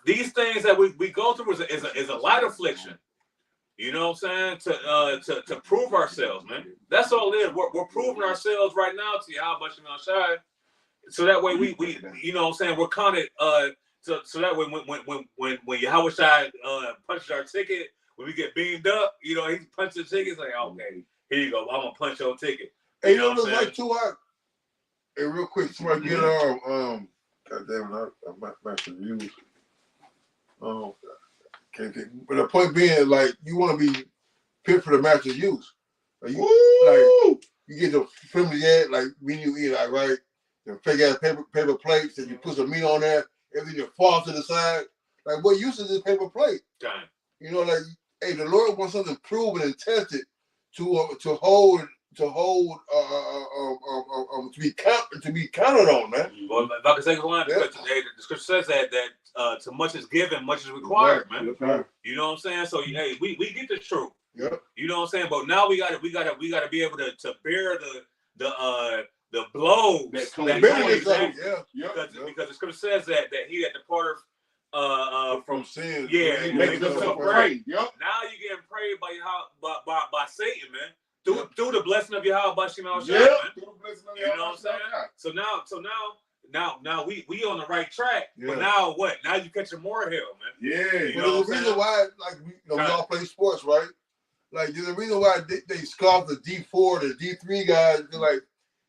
these things that we go through is a light affliction. You know what I'm saying? To prove ourselves, man. That's all it is. We're proving ourselves right now to Yahushua, so that way we you know what I'm saying, we're counted so that way when Yahushua punches our ticket, when we get beamed up, you know, he punches the ticket, it's like, okay, here you go, I'm gonna punch your ticket. Hey, you know what like too hot? Hey, real quick, somebody get God damn it, I might should use. But the point being, like, you want to be fit for the master use. Like, you get the family head, like when you eat, like, right, the fake ass paper plates, and you put some meat on there, everything just falls to the side. Like, what use is this paper plate? Okay. You know, like, hey, the Lord wants something proven and tested to hold to be counted on, man. Well, if I can say one, because the scripture says that to much is given, much is required, man. Right. You know what I'm saying? So hey, we get the truth. Yep. You know what I'm saying? But now we gotta be able to bear the blows that because the scripture says that he that departed from sin. Yeah, make himself pray. Yep. Now you getting prayed by Satan, man. Through the blessing of Yahweh Bashim. Yeah. You know what I'm saying? So now we on the right track. Yeah. But now what? Now you catching more hell, man. Yeah. You know the reason why, like, we all play sports, right? Like, the reason why they scoff the D4, the D3 guys, they're like,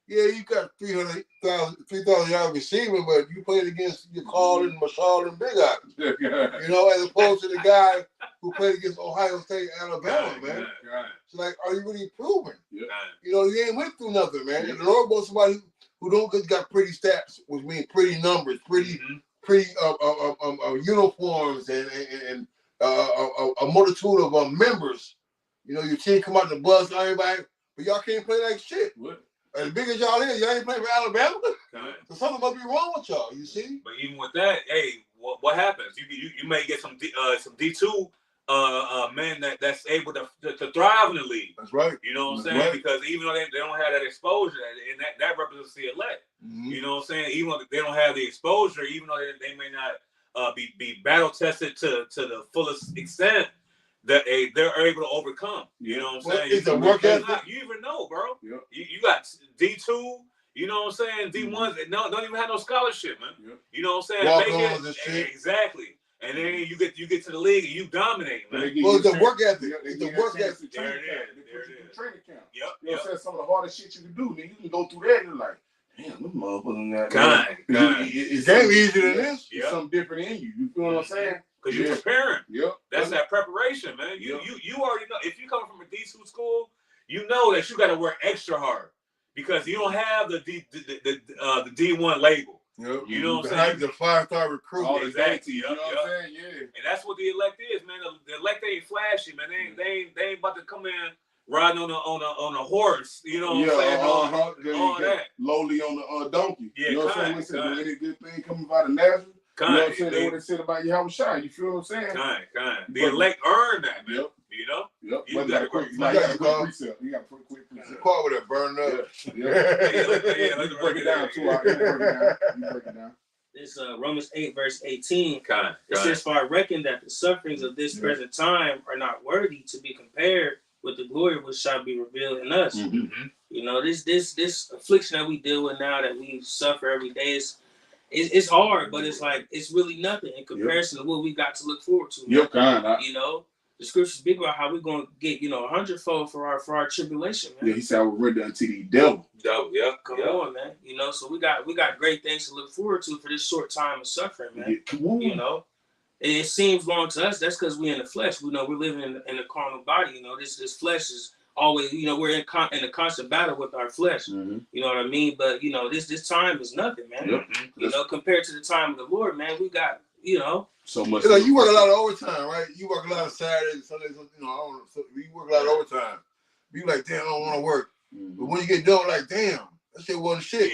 yeah, you got 3,000 yards receiving, but you played against your Carlin, Marshall, and Big Eye. You know, as opposed to the guy who played against Ohio State, Alabama, man. Right. So, like, are you really proving? Yeah. You know, you ain't went through nothing, man. And the Lord wants somebody who don't just got pretty stats, which means pretty numbers, pretty uniforms, and a multitude of members. You know, your team come out to buzz everybody, but y'all can't play like shit. What? As big as y'all is, y'all ain't playing for Alabama. So something must be wrong with y'all. You see? But even with that, hey, what happens? You may get some D2 men that's able to thrive in the league. That's right. You know what I'm saying? Right. Because even though they don't have that exposure, and that represents the elect. Mm-hmm. You know what I'm saying? Even though they don't have the exposure, even though they may not be battle tested to the fullest extent, that they're able to overcome. You know what I'm saying? It's a work ethic. You even know, bro. Yep. You got D2. You know what I'm saying? D1s don't even have no scholarship, man. Yep. You know what I'm saying? Exactly. And then you get to the league and you dominate, man. Well, it's the work ethic. It's the work ethic. There it is. Training camp. Yep. You know what I'm saying? Some of the hardest shit you can do, then you can go through that and you're like, damn, this motherfucker God. It's game easier than this. It's something different in you. You feel what I'm saying? Because you're preparing. Yep. That's that preparation, man. You already know. If you come from a D2 school, you know that you got to work extra hard because you don't have the D1 label. Yep. You know what I'm saying? The 5-star recruit. Exactly. You know what I'm saying? Yeah. And that's what the elect is, man. The elect ain't flashy, man. They ain't about to come in riding on a horse. You know what I'm saying? All that. Lowly on the donkey. Yeah, you know what I'm saying? Any good thing coming by the Nazareth. You know what I'm saying? They would have said about Yahushua. You feel what I'm saying? Kind. The elect earned that, man. Yep. You know? Yep. You got a quick precept. You got a quick precept. The part with that burn up. Yeah. Let's break it down too. You break it down. This Romans 8 verse 18. It says, "For I reckon that the sufferings of this present time are not worthy to be compared with the glory which shall be revealed in us." Mm-hmm. You know, this affliction that we deal with now, that we suffer every day, it's hard, but it's like it's really nothing in comparison to what we got to look forward to. Yep, kind. You know, the scriptures speak about how we're gonna get 100-fold for our tribulation, man. Yeah, he said I will render unto the devil. Come on, man. You know, so we got great things to look forward to for this short time of suffering, man. Yeah, come on. You know, and it seems long to us. That's because we're in the flesh. We know we're living in a carnal body. You know, this flesh is always, we're in a constant battle with our flesh. Mm-hmm. You know what I mean? But this time is nothing, man. Yep. You know, compared to the time of the Lord, man, we got so much. You work a lot of overtime, right? You work a lot of Saturdays, Sundays. You work a lot of overtime. You like, damn, I don't want to work. Mm-hmm. But when you get done, like, damn, that shit wasn't shit.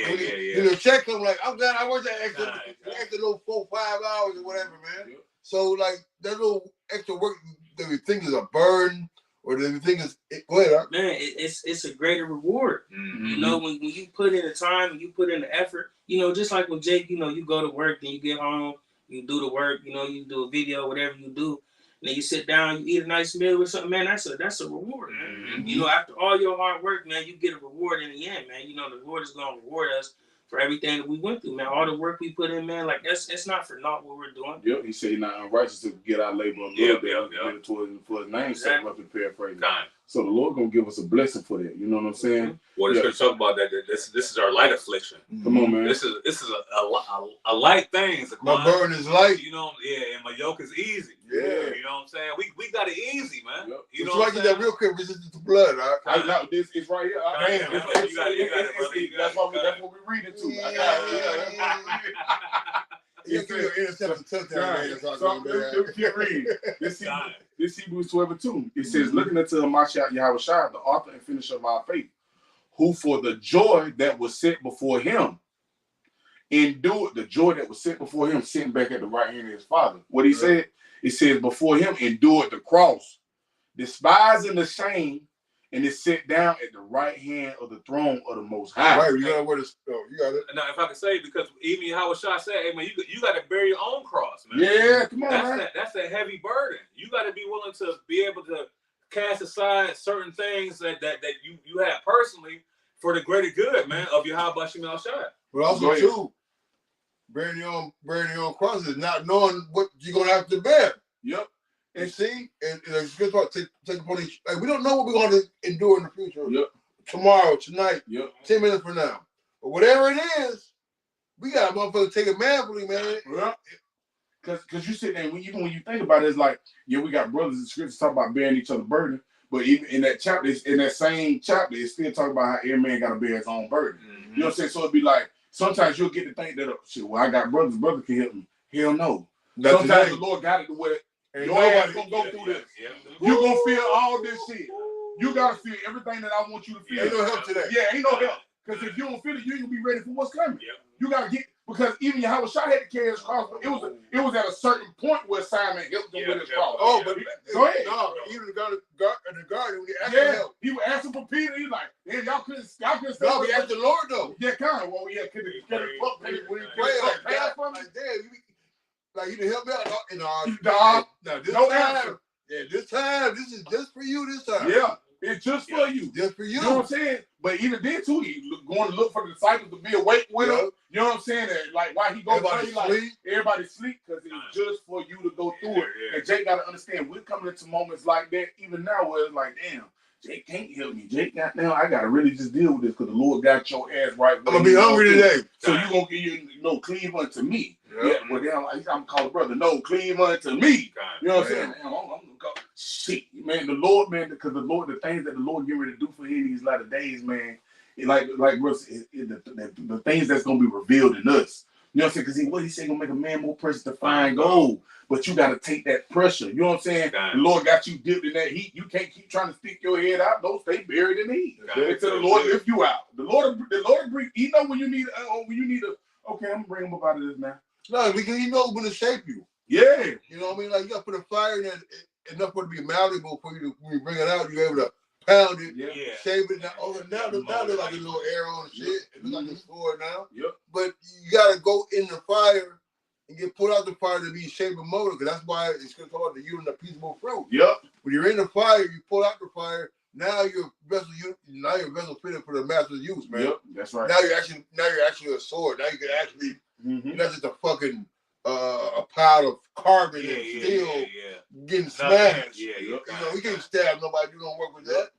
You know, check them like, I'm glad I worked that extra little 4-5 hours or whatever, man. Yep. So like that little extra work that we think is a burden. Or do you think go ahead, man? It's a greater reward. Mm-hmm. You know, when you put in the time and you put in the effort. You know, just like with Jake. You know, you go to work, then you get home, you do the work. You know, you do a video, whatever you do, and then you sit down, you eat a nice meal or something. Man, that's a reward, man. Mm-hmm. You know, after all your hard work, man, you get a reward in the end, man. You know, the Lord is gonna reward us for everything that we went through, man. All the work we put in, man, like it's not for naught what we're doing. Yep, he said not unrighteous to get our labor a little bit for his name, exactly. Up and paraphrase. So the Lord gonna give us a blessing for that. You know what I'm saying? Well, it's gonna talk about that. This is our light affliction. Come on, man. This is a light thing. My burden is light. You know, and my yoke is easy. Yeah. You know what I'm saying? We got it easy, man. Yep. You know what I'm saying? That real quick resistance to blood. This is right here. Damn. That's what we read it to. Keep reading. This Hebrews 12:2. It says, looking unto Mashiach Yahushua, the author and finisher of our faith, who for the joy that was set before him endured the joy that was set before him, sitting back at the right hand of his Father. What he said, it says, before him endured the cross, despising the shame, and is set down at the right hand of the throne of the Most High. Right, you got it. Now, if I can say, because even Yahushua said, hey, man, you got to bear your own cross, man. Yeah, come on, man. That's a heavy burden. You got to be willing to be able to cast aside certain things that you have personally for the greater good, man, of Yahweh Shem El Shai. But also, too, bearing your own cross is not knowing what you're going to have to bear. Yep. And see, and it's good part take upon each. Like, we don't know what we're going to endure in the future. Yep. Tomorrow, tonight, 10 10 minutes from now. But whatever it is, we got a motherfucker take it manfully, man. Yeah. Because you sit there, even when you think about it, it's like, we got brothers in scripture talk about bearing each other's burden. But even in that chapter, in that same chapter, it's still talking about how every man got to bear his own burden. Mm-hmm. You know what I'm saying? So it'd be like, sometimes you'll get to think that, I got brothers, brother can help me. Hell no. Sometimes the Lord got it to where your ass gonna go through this. Yeah. You're gonna feel all this shit. You gotta feel everything that I want you to feel. Ain't no help today. Yeah, ain't no help. Because if you don't feel it, you ain't gonna be ready for what's coming. Yeah. You gotta get, because even Yahushua had to carry his cross, but it was at a certain point where Simon helped him with his cross. Oh, but go ahead. No, even the guard when he asked for help. He was asking for Peter. He's like, "Man, y'all couldn't No, he asked the Lord though. Yeah, kind of. Well, yeah, could he pray like that? Like, you can help me out. This time, this is just for you this time. Yeah, it's just for you. Just for you. You know what I'm saying? But even then, too, he going to look for the disciples to be awake with him. You know what I'm saying? And like, why he go pray, like, everybody sleep, because it's just for you to go through it. And Jake got to understand, we're coming into moments like that, even now, where it's like, damn, Jake can't help me. Jake got now. I gotta really just deal with this because the Lord got your ass right. I'm gonna be hungry today. So you gonna give cleave unto me. Yeah. Well, then I'm calling brother. No, cleave unto me. You know what I'm saying? I'm gonna go. Shit, man. The Lord, man, because the things that the Lord getting ready to do for him these latter days, man. Like Russ, the things that's gonna be revealed in us. You know what I'm saying? Because he said gonna make a man more precious to find gold. But you got to take that pressure. You know what I'm saying? The Lord got you dipped in that heat. You can't keep trying to stick your head out. Don't stay buried in the heat. Until the Lord lift you out. The Lord breathe. He know when you need okay, I'm gonna bring him up out of this now. No, because he knows when to shape you. Yeah. You know what I mean? Like, you got to put a fire in there enough for it to be malleable for you to, when you bring it out, you're able to pound it, shape it. Now there's like a little arrow and shit. It looks like a sword now. Yep. But you got to go in the fire and get put out the fire to be shaped and molded, because that's why it's called the union of peaceable fruit. Yep. When you're in the fire, you pull out the fire. Now your vessel fitted for the master's use, man. Yep, that's right. Now you're actually a sword. Now you can actually You're not just a fucking a pile of carbon and steel getting smashed. You can't stab nobody. You don't work with that.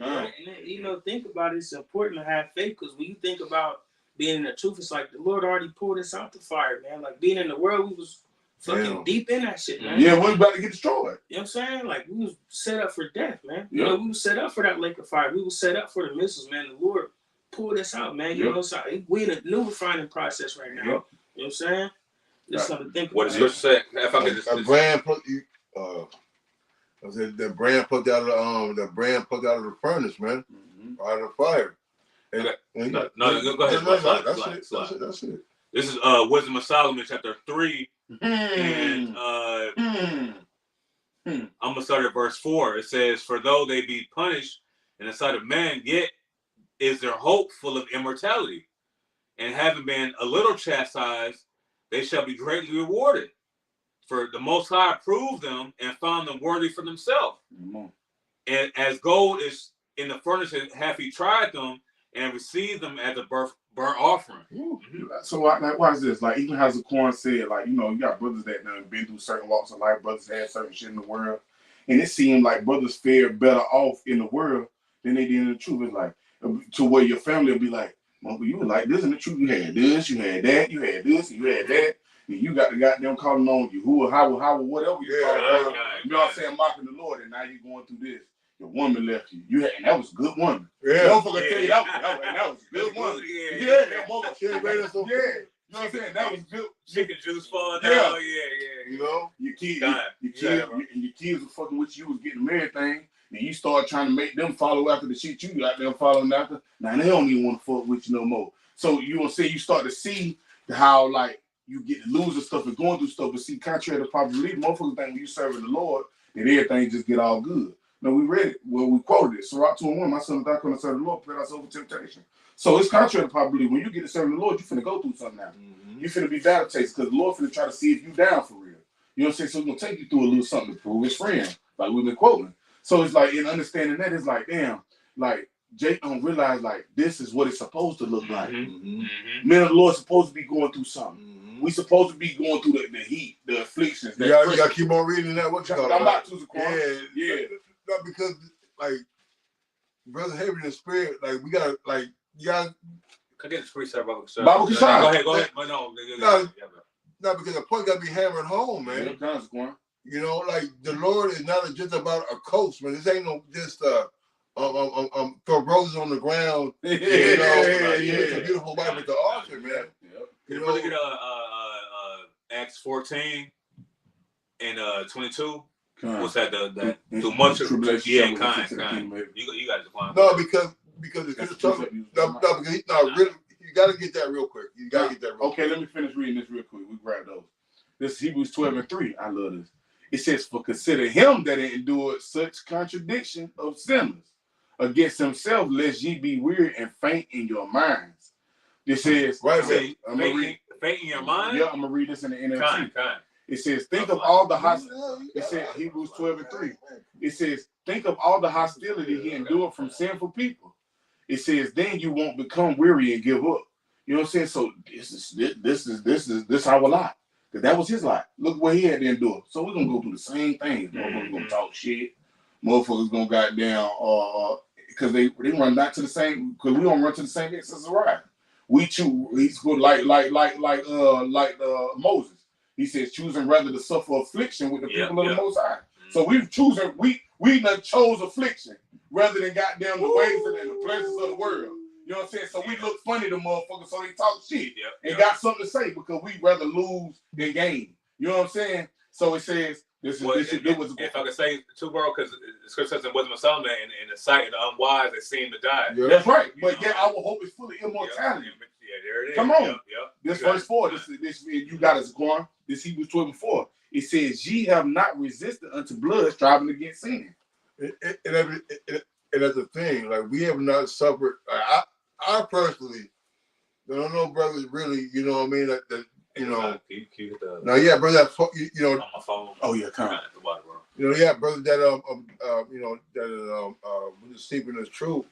And think about it. It's important to have faith because when you think about being in the truth, it's like the Lord already pulled us out the fire, man. Like being in the world, we was fucking deep in that shit, man. Yeah, we're about to get destroyed. You know what I'm saying? Like we was set up for death, man. We was set up for that lake of fire. We was set up for the missiles, man. The Lord pulled us out, man. You know, so we in a new refining process right now. You know what I'm saying? Just something to think about. What does your say? If I could just the brand put the brand put out of the furnace, man. Out of the fire. And, go ahead. That's it. This is Wisdom of Solomon, chapter 3. And I'm gonna start at verse 4. It says, "For though they be punished in the sight of man, yet is their hope full of immortality. And having been a little chastised, they shall be greatly rewarded. For the Most High proved them and found them worthy for themselves. And as gold is in the furnace, hath he tried them and received them as a burnt offering." So like, watch this. Like even as the Corn said, like you got brothers that done been through certain walks of life. Brothers had certain shit in the world, and it seemed like brothers fared better off in the world than they did in the truth. It's like to where your family will be like, "Well, you were like this in the truth. You had this, you had that, you had this, you had that." And you got the goddamn calling on you, who, how, whatever you call it. You know what I'm saying? Mocking the Lord, and now you're going through this. Your woman left you. And that was a good woman. Yeah. Motherfucker tell you that was a good woman. Yeah, that motherfucker. You know what I'm saying? That was good. Chicken juice falling down. You know? Your kids were fucking with you, was getting everything. And you start trying to make them follow after the shit you got them following after. Now they don't even want to fuck with you no more. So you gonna say you start to see how like you get to losing stuff and going through stuff, but see, contrary to popular belief, motherfuckers think when you serving the Lord, that everything just get all good. No, we read it. Well, we quoted it. Sirach 2:1, my son, if thou couldn't serve the Lord, prepare thyself for temptation. So it's contrary to popular belief. When you get to serving the Lord, you finna go through something now. You finna be battle tasted because the Lord finna try to see if you down for real. You know what I'm saying? So he's gonna take you through a little something to prove his friend, like we've been quoting. So it's like in understanding that, it's like, damn, like Jake don't realize like this is what it's supposed to look like. Men of the Lord supposed to be going through something. We supposed to be going through the heat, the afflictions. You gotta keep on reading that. What you call it? I'm about to. Yeah. Not because like brother heavy in the spirit, like we gotta like you gotta. I get the precept Bible Kashai. Go ahead. No, because the point gotta be hammered home, man. You know, like the Lord is not just about a coach, man. This ain't no just throw roses on the ground. It's a beautiful wife at the altar, man. You know, look at Acts 14 and 22. What's that? That too much tribulation? Kind. You got to define. No, because it's trouble. No, because he's not really. You got to get that real quick. Okay, let me finish reading this real quick. We grab those. This is Hebrews 12:3. I love this. It says, "For consider him that endured such contradiction of sinners against himself, lest ye be weary and faint in your minds." This says, faint in your mind? Yeah, I'm going to read this in the NLT. It says, think of all the hostility. It says, Hebrews 12:3. It says, think of all the hostility he endured from sinful people. It says, then you won't become weary and give up. You know what I'm saying? So this is our lot. Because that was his lot. Look what he had to endure. So we're going to go through the same things. Motherfuckers going to talk shit. Motherfuckers going to goddamn, because they run back to the same, because we don't run to the same exercise right. We choose, he's good like Moses. He says, choosing rather to suffer affliction with the people of the Most High. So we've chosen, we done chose affliction rather than goddamn the ways and the pleasures of the world. You know what I'm saying? So we look funny to motherfuckers, so they talk shit and got something to say because we rather lose than gain. You know what I'm saying? So it says, if I could say too, bro, because the scripture says in Wisdom of Solomon, in the sight of the unwise, they seem to die. Yeah. That's right. But yet our hope is full of immortality. There it is. Come on. This verse 4, this you got us going. This Hebrews 12:4. It says, ye have not resisted unto blood, striving against sin. And that's the thing. Like, we have not suffered. I personally, I don't know, brothers, really, you know what I mean? That you know. No, yeah, brother, you know. On my phone. Oh, yeah, come on. You know, yeah, brother, that, you know, that, we're just sleeping is true.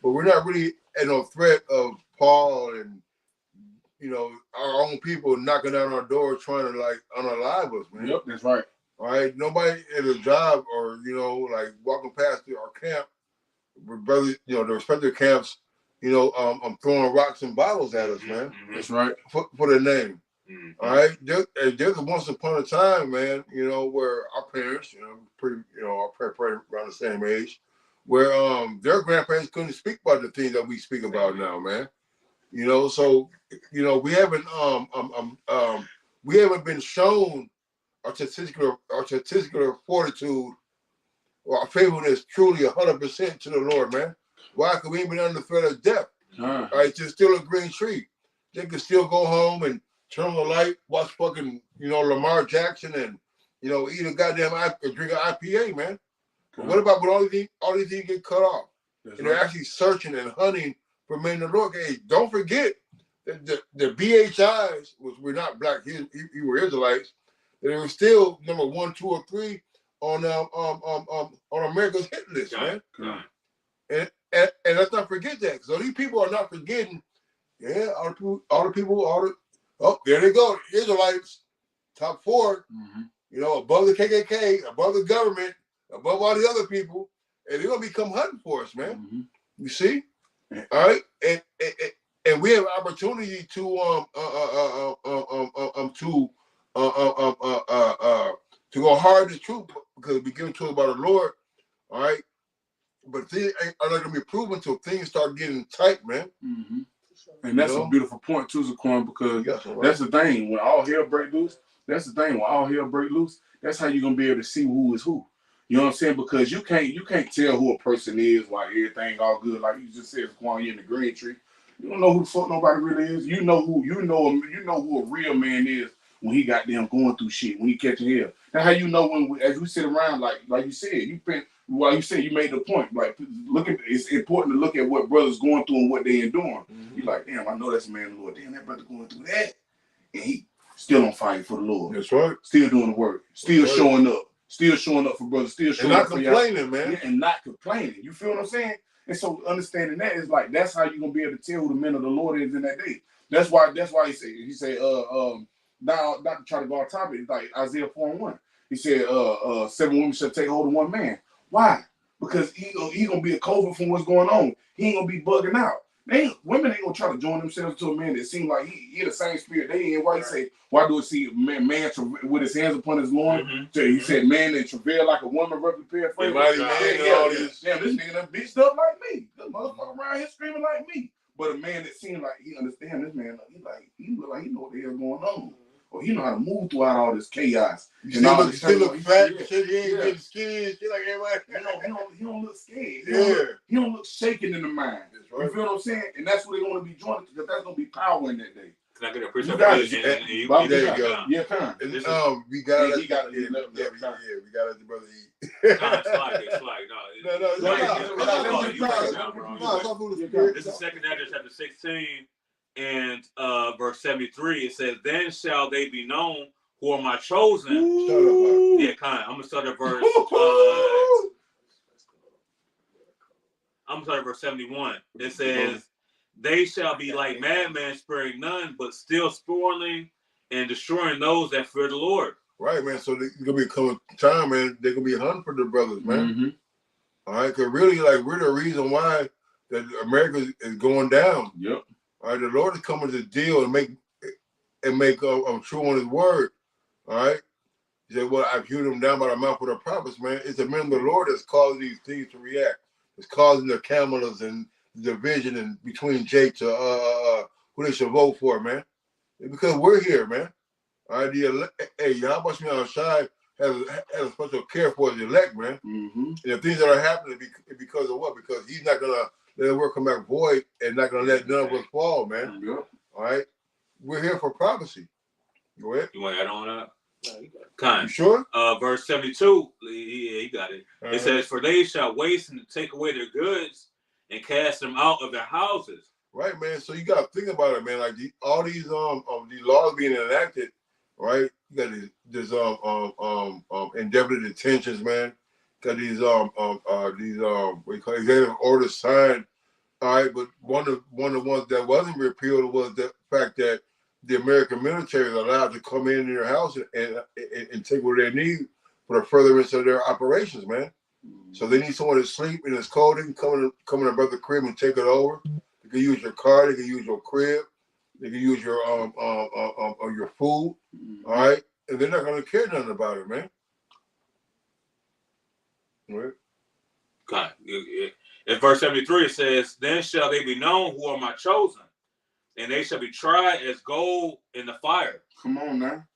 But we're not really at no threat of Paul and you know, our own people knocking down our door trying to like unalive us, man. Yep, that's right. All right, nobody at a job or you know, like walking past our camp, brothers, you know, the respective camps, you know, I'm throwing rocks and bottles at us, man. That's right. For the name. All right, there's once upon a time, man, you know, where our parents, you know, pretty, you know, our parents around the same age, where their grandparents couldn't speak about the things that we speak about now, man. You know, so you know, we haven't been shown our statistical fortitude or our faithfulness truly 100% to the Lord, man. Why? Because we ain't been under the threat of death. All right, just still a green tree. They can still go home and turn on the light, watch fucking, you know, Lamar Jackson and, you know, eat a goddamn drink an IPA, man. But what about when all these things get cut off? And they're actually searching and hunting for men in the Lord. Hey, don't forget that the BHIs, which were not black Hebrew Israelites, they were still number 1, 2, or 3 on America's hit list, man. And let's not forget that. So these people are not forgetting. Yeah, oh, there they go. Israelites, top 4. You know, above the KKK, above the government, above all the other people, and they're gonna become hunting for us, man. You see, all right, and we have opportunity to go hard in the truth because we give to it by the Lord, all right. But things are not gonna be proven until things start getting tight, man. And that's a beautiful point too, Zaquan, because that's the thing. When all hell break loose, that's how you're gonna be able to see who is who. You know what I'm saying? Because you can't tell who a person is while everything all good. Like you just said, Zaquan, you in the green tree. You don't know who the fuck nobody really is. You know who a real man is when he got them going through shit, when he catching hell. That's how you know when as we sit around, like you said, you made the point. Like it's important to look at what brothers going through and what they enduring. You like, damn, I know that's a man of the Lord. Damn, that brother going through that. And he still on fire for the Lord. That's right. Still doing the work. Still showing up. Still showing up for brothers. Still showing up for y'all. And not complaining, man. Yeah, and not complaining. You feel what I'm saying? And so understanding that is like that's how you're gonna be able to tell who the men of the Lord is in that day. That's why he said now not to try to go off topic, like Isaiah 4:1. He said 7 women shall take hold of one man. Why? Because he gonna be a covert from what's going on. He ain't gonna be bugging out. Women ain't gonna try to join themselves to a man that seems like he the same spirit they in. Why he say, why do it see a man with his hands upon his loin? So he said, man that travail like a woman, roughly paraphrased. Damn, this nigga done bitched up like me. This motherfucker around here screaming like me. But a man that seems like he understand this man, he look like he know what the hell going on. Or he know how to move throughout all this chaos. He still look fat and shit. He ain't getting skinny and shit like everybody. He don't look scared. Yeah. He don't look shaken in the mind. Right. You feel what I'm saying? And that's what they're going to be joining because that's going to be power in that day. Can I get a appreciation? There you go. Yeah, come. We got it. We got to let the brother eat. It's like, no. This is 2 Ezra chapter 16 and verse 73. It says, "Then shall they be known who are my chosen." Yeah, kind. I'm gonna start at verse. I'm sorry, verse 71. It says, "They shall be like madmen, sparing none, but still spoiling and destroying those that fear the Lord." Right, man. So there's gonna be a time, man. They're gonna be hunting for the brothers, man. All right, because really, like, we're the reason why that America is going down. Yep. All right, the Lord is coming to deal and make true on His word. All right. He said, "Well, I've hewed them down by the mouth of the prophets, man." It's the men of the Lord that's causing these things to react. It's causing the cameras and the division and between Jake to who they should vote for, man. Because we're here, man. All right, Yahweh Shemel Shai has a special care for his elect, man. And the things that are happening is because of what? Because he's not gonna let the word come back void and not gonna let none of us fall, man. All right, we're here for prophecy. Go ahead. You want to add on that? No, you got it. Kind. You sure? Verse 72. Yeah, you got it. It says, "For they shall waste and take away their goods and cast them out of their houses." Right, man. So you gotta think about it, man. Like all these laws being enacted, right? You got these indefinite detentions, man. Got these what you call executive orders signed. All right, but one of the ones that wasn't repealed was the fact that the American military is allowed to come in their house and take what they need for the furtherance of their operations, man. So they need someone to sleep in his cold. They can come in a brother crib and take it over. They can use your car. They can use your crib. They can use your food. All right, and they're not gonna care nothing about it, man. Right. God, in verse 73 it says, "Then shall they be known who are my chosen, and they shall be tried as gold in the fire." Come on now.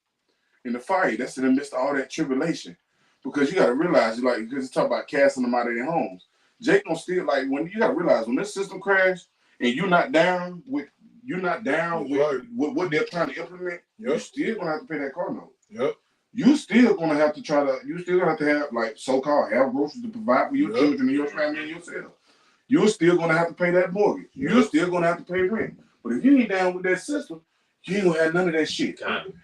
In the fire, that's in the midst of all that tribulation. Because you got to realize, like, because you talk about casting them out of their homes. Jake don't still, like, when you got to realize, when this system crashed and you're not down with what they're trying to implement, you're still going to have to pay that car note. Yep. You still going to have to have, like, so-called have groceries to provide for your children and your family and yourself. You're still going to have to pay that mortgage. You're still going to have to pay rent. But if you ain't down with that system, you ain't going to have none of that shit.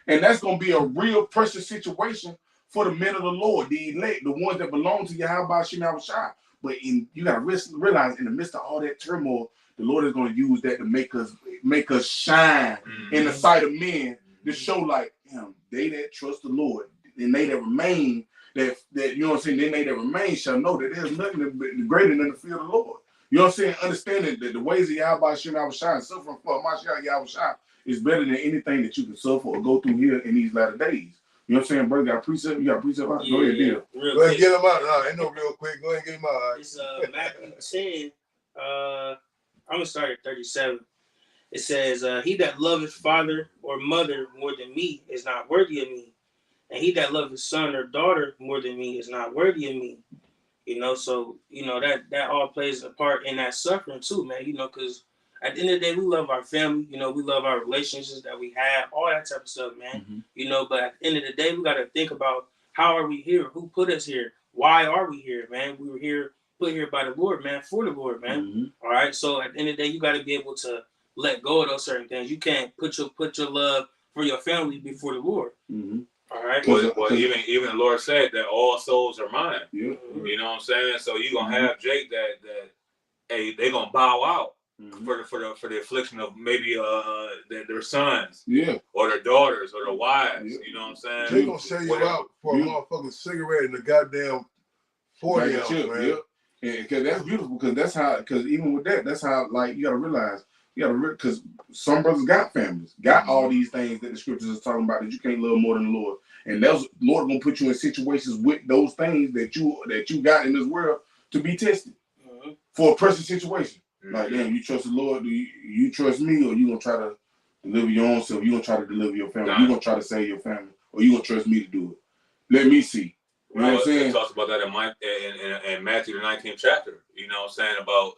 And that's going to be a real precious situation for the men of the Lord, the elect, the ones that belong to Yahweh Shem Shai. But you got to realize, in the midst of all that turmoil, the Lord is going to use that to make us shine in the sight of men, to show, like, they that trust the Lord and they that remain, that you know what I'm saying, then they that remain shall know that there's nothing greater than the fear of the Lord. You know what I'm saying? Understanding that the ways of Yahweh Shem Shai and suffering for Mashiach Yahweh Shai is better than anything that you can suffer or go through here in these latter days. You know what I'm saying, brother? You got a precept out? Go ahead, deal. Go ahead and get him out. No, ain't no real quick. Go ahead and get him out. It's Matthew 10. I'm gonna start at 37. It says, "He that loveth father or mother more than me is not worthy of me, and he that loveth son or daughter more than me is not worthy of me." You know, so you know that all plays a part in that suffering too, man. You know, because at the end of the day, we love our family. You know, we love our relationships that we have, all that type of stuff, man. Mm-hmm. You know, but at the end of the day, we got to think about, how are we here? Who put us here? Why are we here, man? We were put here by the Lord, man, for the Lord, man. Mm-hmm. All right. So at the end of the day, you got to be able to let go of those certain things. You can't put your love for your family before the Lord. Mm-hmm. All right. Well, even the Lord said that all souls are mine. Yeah. You know what I'm saying? So you're gonna have Jake that hey, they're gonna bow out for the affliction of maybe their sons, or their daughters, or their wives. You know what I'm saying? They gonna sell you out for a motherfucking cigarette and the goddamn 40 ounce, man. Yeah. Because that's beautiful. Because that's how. Because even with that, that's how. Like, you gotta realize. Because some brothers got families, got all these things that the scriptures is talking about, that you can't love more than the Lord, and that's Lord gonna put you in situations with those things that you got in this world to be tested for a precious situation. Like, damn, you trust the Lord? Do you trust me, or you gonna try to deliver your own self? You gonna try to deliver your family? You gonna try to save your family, or you gonna trust me to do it? Let me see. You know what I'm saying? It talks about that in Matthew the 19th chapter. You know what I'm saying, about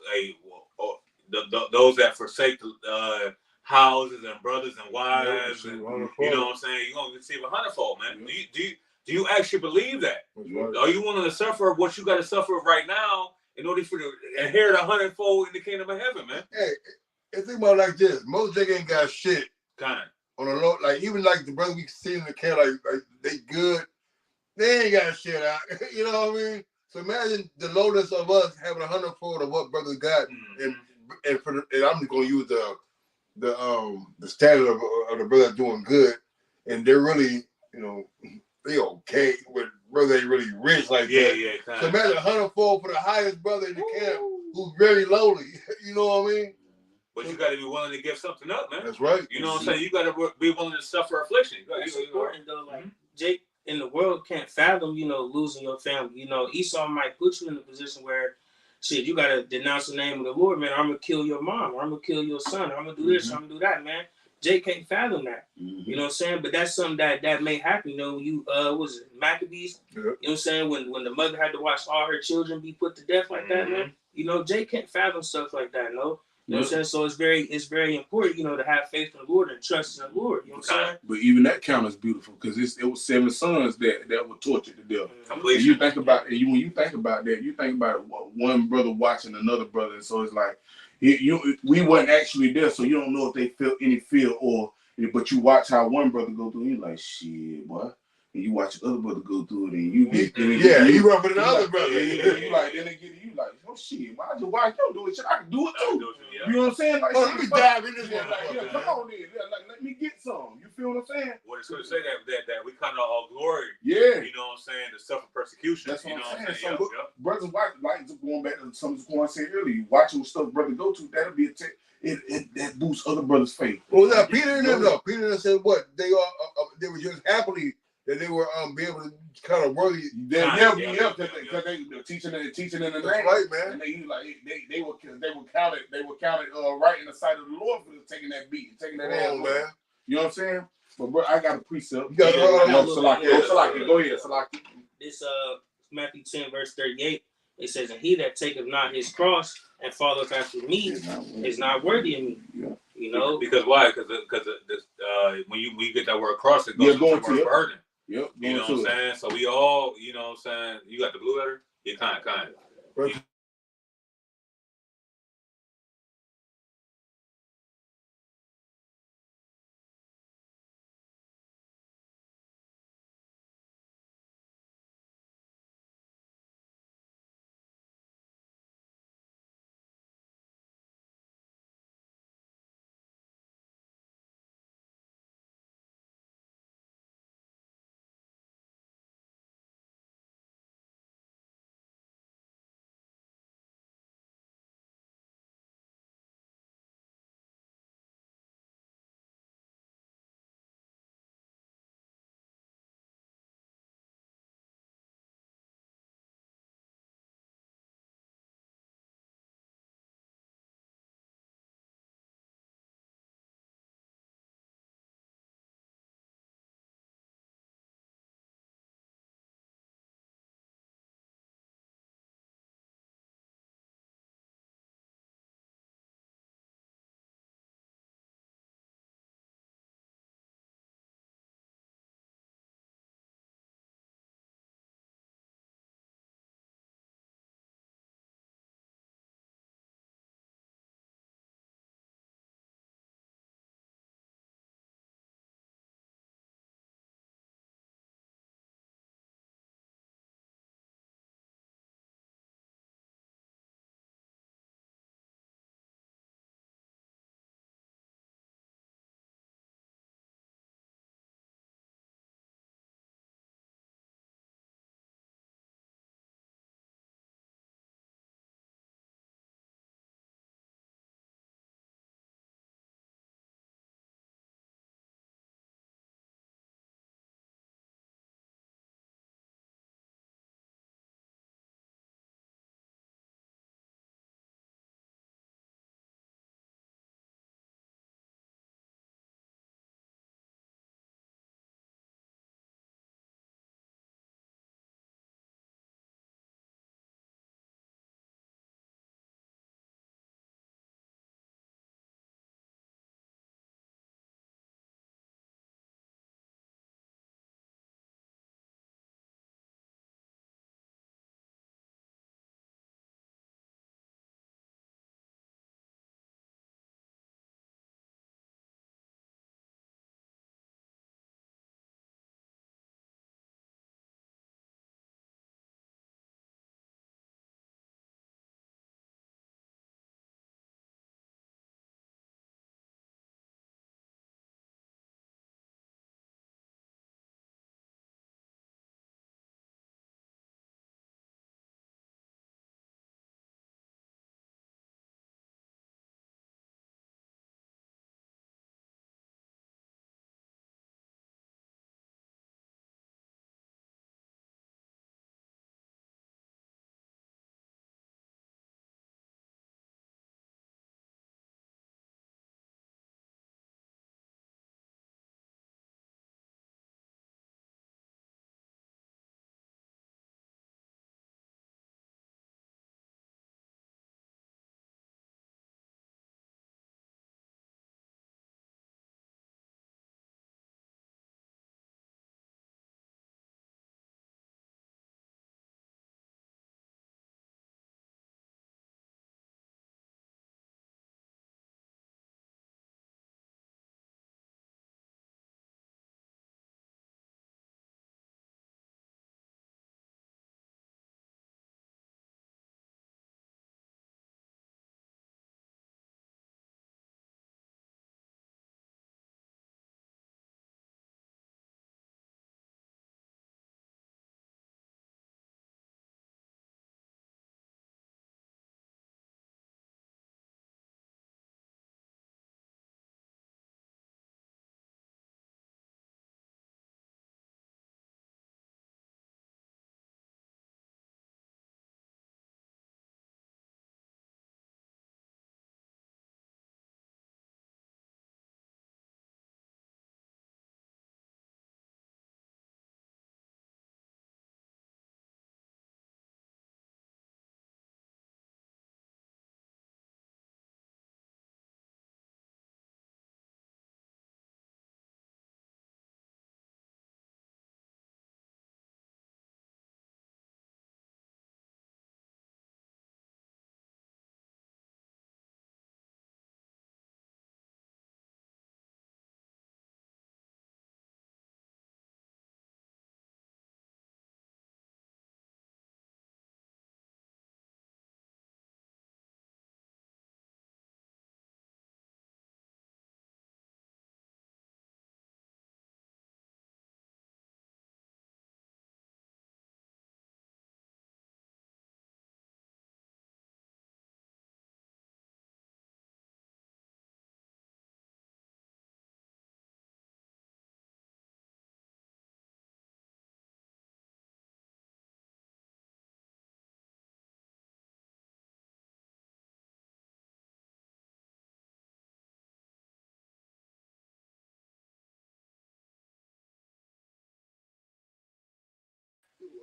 those that forsake the houses and brothers and wives, and, you know what I'm saying, you're gonna receive 100-fold, man. Yeah. Do you actually believe that? Right. Are you willing to suffer what you got to suffer right now in order for to inherit 100-fold in the kingdom of heaven, man? Hey, think about it like this: most niggas ain't got shit. Kind on the low, like even like the brother we see in the camp, like they good, they ain't got shit out. You know what I mean? So imagine the lowness of us having 100-fold of what brothers got, and I'm just gonna use the standard of the brother doing good, and they're really, you know, they okay, but brother ain't really rich like that. Yeah. So imagine 100-fold for the highest brother in the camp who's very lowly. You know what I mean? But you got to be willing to give something up, man. That's right. You know what I'm saying? You got to be willing to suffer affliction. That's important though. Like Jake in the world can't fathom, you know, losing your family. You know, Esau might put you in a position where, shit, you gotta denounce the name of the Lord, man. I'm gonna kill your mom, or I'm gonna kill your son, or I'm gonna do this, or I'm gonna do that, man. Jake can't fathom that. You know what I'm saying? But that's something that may happen. You know, was it Maccabees? You know what I'm saying? When the mother had to watch all her children be put to death like that, man. You know, Jake can't fathom stuff like that, no. You know what I'm saying? So it's very important, you know, to have faith in the Lord and trust in the Lord. You know what I'm saying? But even that count is beautiful, because it was 7 sons that were tortured to death. And you think about it, when you think about that, you think about one brother watching another brother. And so it's like we weren't actually there, so you don't know if they felt any fear but you watch how one brother go through, and you're like, shit, boy. And you watch the other brother go through it, and you run for the other brother. You like, then they get you like, oh shit, why you do it? Shit, I can do it too. You know what I'm saying? Like, let me dive in this one. Come on then, like, let me get some. feel what I'm saying? Well, it's going to say that we kind of all glory. Yeah. You know what I'm saying? The suffer persecution. That's what I'm saying. Yep, So brothers watch, like going back to something I said earlier, watching what stuff brother go to, that'll be that boosts other brothers' faith. Well, now Peter and them, Peter said what they were just happily that they were be able to kind of worthy. Because they teaching in the name. That's right, man. And they were counted right in the sight of the Lord for taking that beat and taking that ass, man. You know what I'm saying? But bro, I got a precept. You got Salaki. Go ahead, Salaki. This Matthew 10 verse 38. It says, "And he that taketh not his cross and followeth after me is not worthy of me." Yeah. You know, because why? Because when you get that word cross, it goes to the word burden. Yep. You know what I'm saying? So we all, you know what I'm saying? You got the blue letter? Yeah, kind.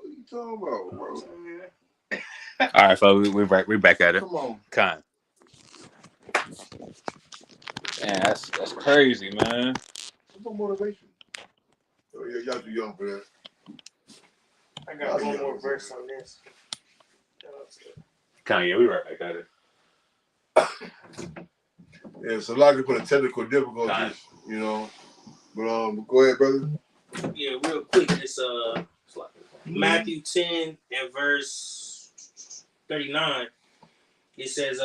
What are you talking about, bro? All right, folks, we're back at it. Come on. Con. Man, that's crazy, man. What's my motivation? Oh, yeah, y'all too young for that. I got one more verse on this. Con, yeah, we right back at it. Yeah, so a lot of people the technical difficulties, you know. But go ahead, brother. Yeah, real quick. It's Matthew 10 and verse 39. It says,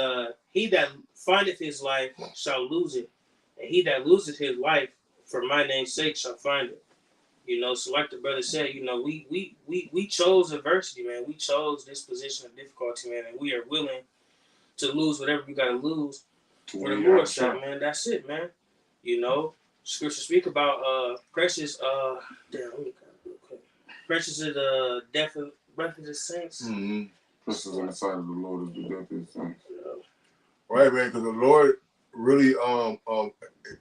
"He that findeth his life shall lose it, and he that loseth his life for my name's sake shall find it." You know, so like the brother said, you know, we chose adversity, man. We chose this position of difficulty, man, and we are willing to lose whatever we got to lose for the Lord's sake, man. That's it, man. You know, Scripture speak about precious. Damn, let me go real quick. Precious is the death of breath of the saints. Mm-hmm. Precious in the sight of the Lord is the death of his saints. Right, man, because the Lord really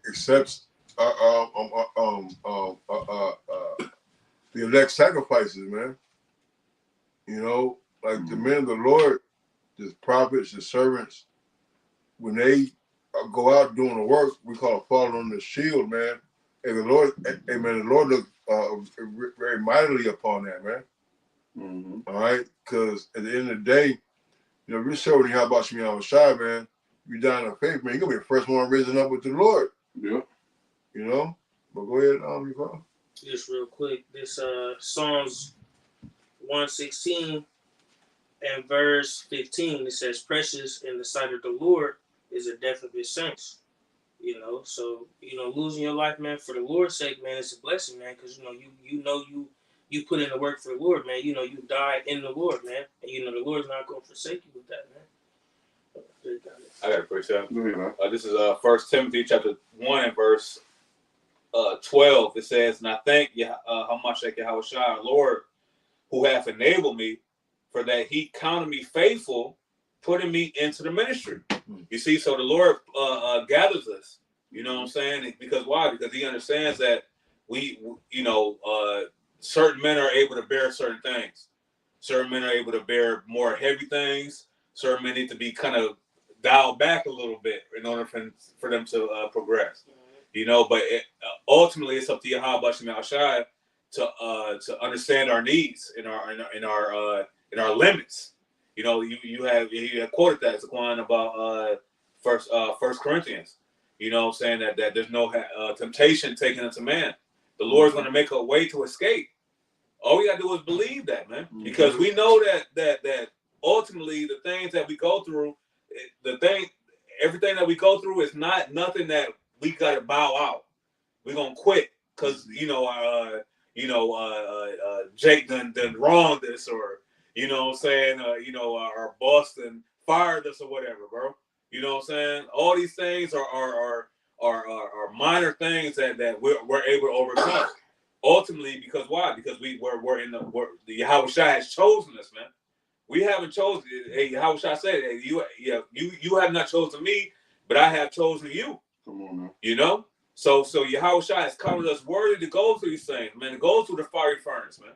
accepts the elect sacrifices, man. You know, like the men of the Lord, the prophets, the servants, when they go out doing the work, we call it falling on the shield, man. And the Lord, amen, the Lord looked very mightily upon that, man. Mm-hmm. All right, because at the end of the day, you know, if you're serving how about you on shy, man, you die in faith, man, you're gonna be the first one risen up with the Lord. Yeah. You know? But go ahead, you call. Just real quick, this Psalms 116 and verse 15, it says, "Precious in the sight of the Lord is the death of his saints." You know, so you know, losing your life, man, for the Lord's sake, man, it's a blessing, man, because you put in the work for the Lord, man. You know, you died in the Lord, man, and you know the Lord's not going to forsake you with that, man. I got a quick shout. This is 1 Timothy chapter 1 and verse 12. It says, "And I thank you, Hamashiach Yahushua, our Lord, who hath enabled me, for that he counted me faithful, putting me into the ministry." You see, so the Lord gathers us. You know what I'm saying? Because why? Because he understands that we certain men are able to bear certain things. Certain men are able to bear more heavy things. Certain men need to be kind of dialed back a little bit in order for them to progress. You know, but ultimately it's up to Yahweh Bashim Al-Shai to understand our needs in our limits. You know, you have quoted that Zaquan about First Corinthians. You know, saying that there's no temptation taken unto man. The Lord's going to make a way to escape. All we got to do is believe that, man, because we know that ultimately the things that we go through, everything that we go through is not nothing that we got to bow out. We're gonna quit because Jake done wronged us, or you know what I'm saying, our boss done fired us or whatever, bro. You know what I'm saying? All these things are minor things that we're able to overcome. Ultimately, because why? Because we're in the Yahweh Shai has chosen us, man. We haven't chosen. Hey, Yahweh Shai said, hey, you have not chosen me, but I have chosen you. Come on now. You know? So Yahweh Shai has counted us worthy to go through these things, man, to go through the fiery furnace, man,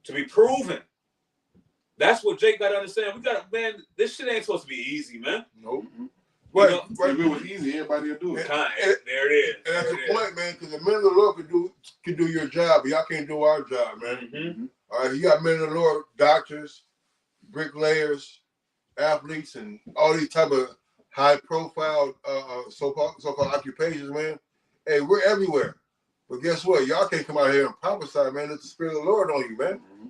to be proven. That's what Jake got to understand. Man, this shit ain't supposed to be easy, man. Nope. Right. If it was easy, everybody would do it. There it is. And that's the point, man, because the men of the Lord can do your job, but y'all can't do our job, man. Mm-hmm. All right, you got men of the Lord, doctors, bricklayers, athletes, and all these type of high-profile so-called occupations, man. Hey, we're everywhere. But guess what? Y'all can't come out here and prophesy, man. It's the Spirit of the Lord on you, man. Mm-hmm.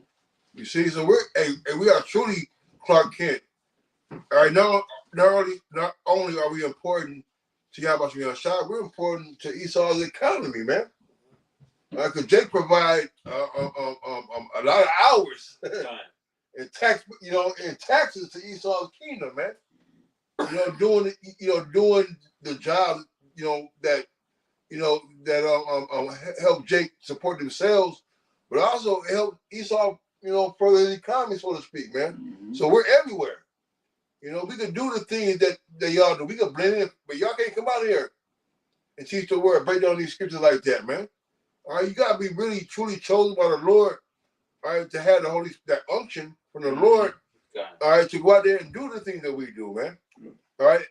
You see? So we are truly Clark Kent. All right, not only are we important to Yahweh Shai, we're important to Esau's economy, man. Because Jake provide a lot of hours in taxes to Esau's kingdom, man. Doing the job, that help Jake support themselves, but also help Esau, further the economy, so to speak, man. Mm-hmm. So we're everywhere. We can do the things that y'all do. We can blend in, but y'all can't come out here and teach the word, break down these scriptures like that, man. All right, you gotta be really truly chosen by the Lord all right, to have that unction from the Lord, all right, to go out there and do the things that we do, man. All right,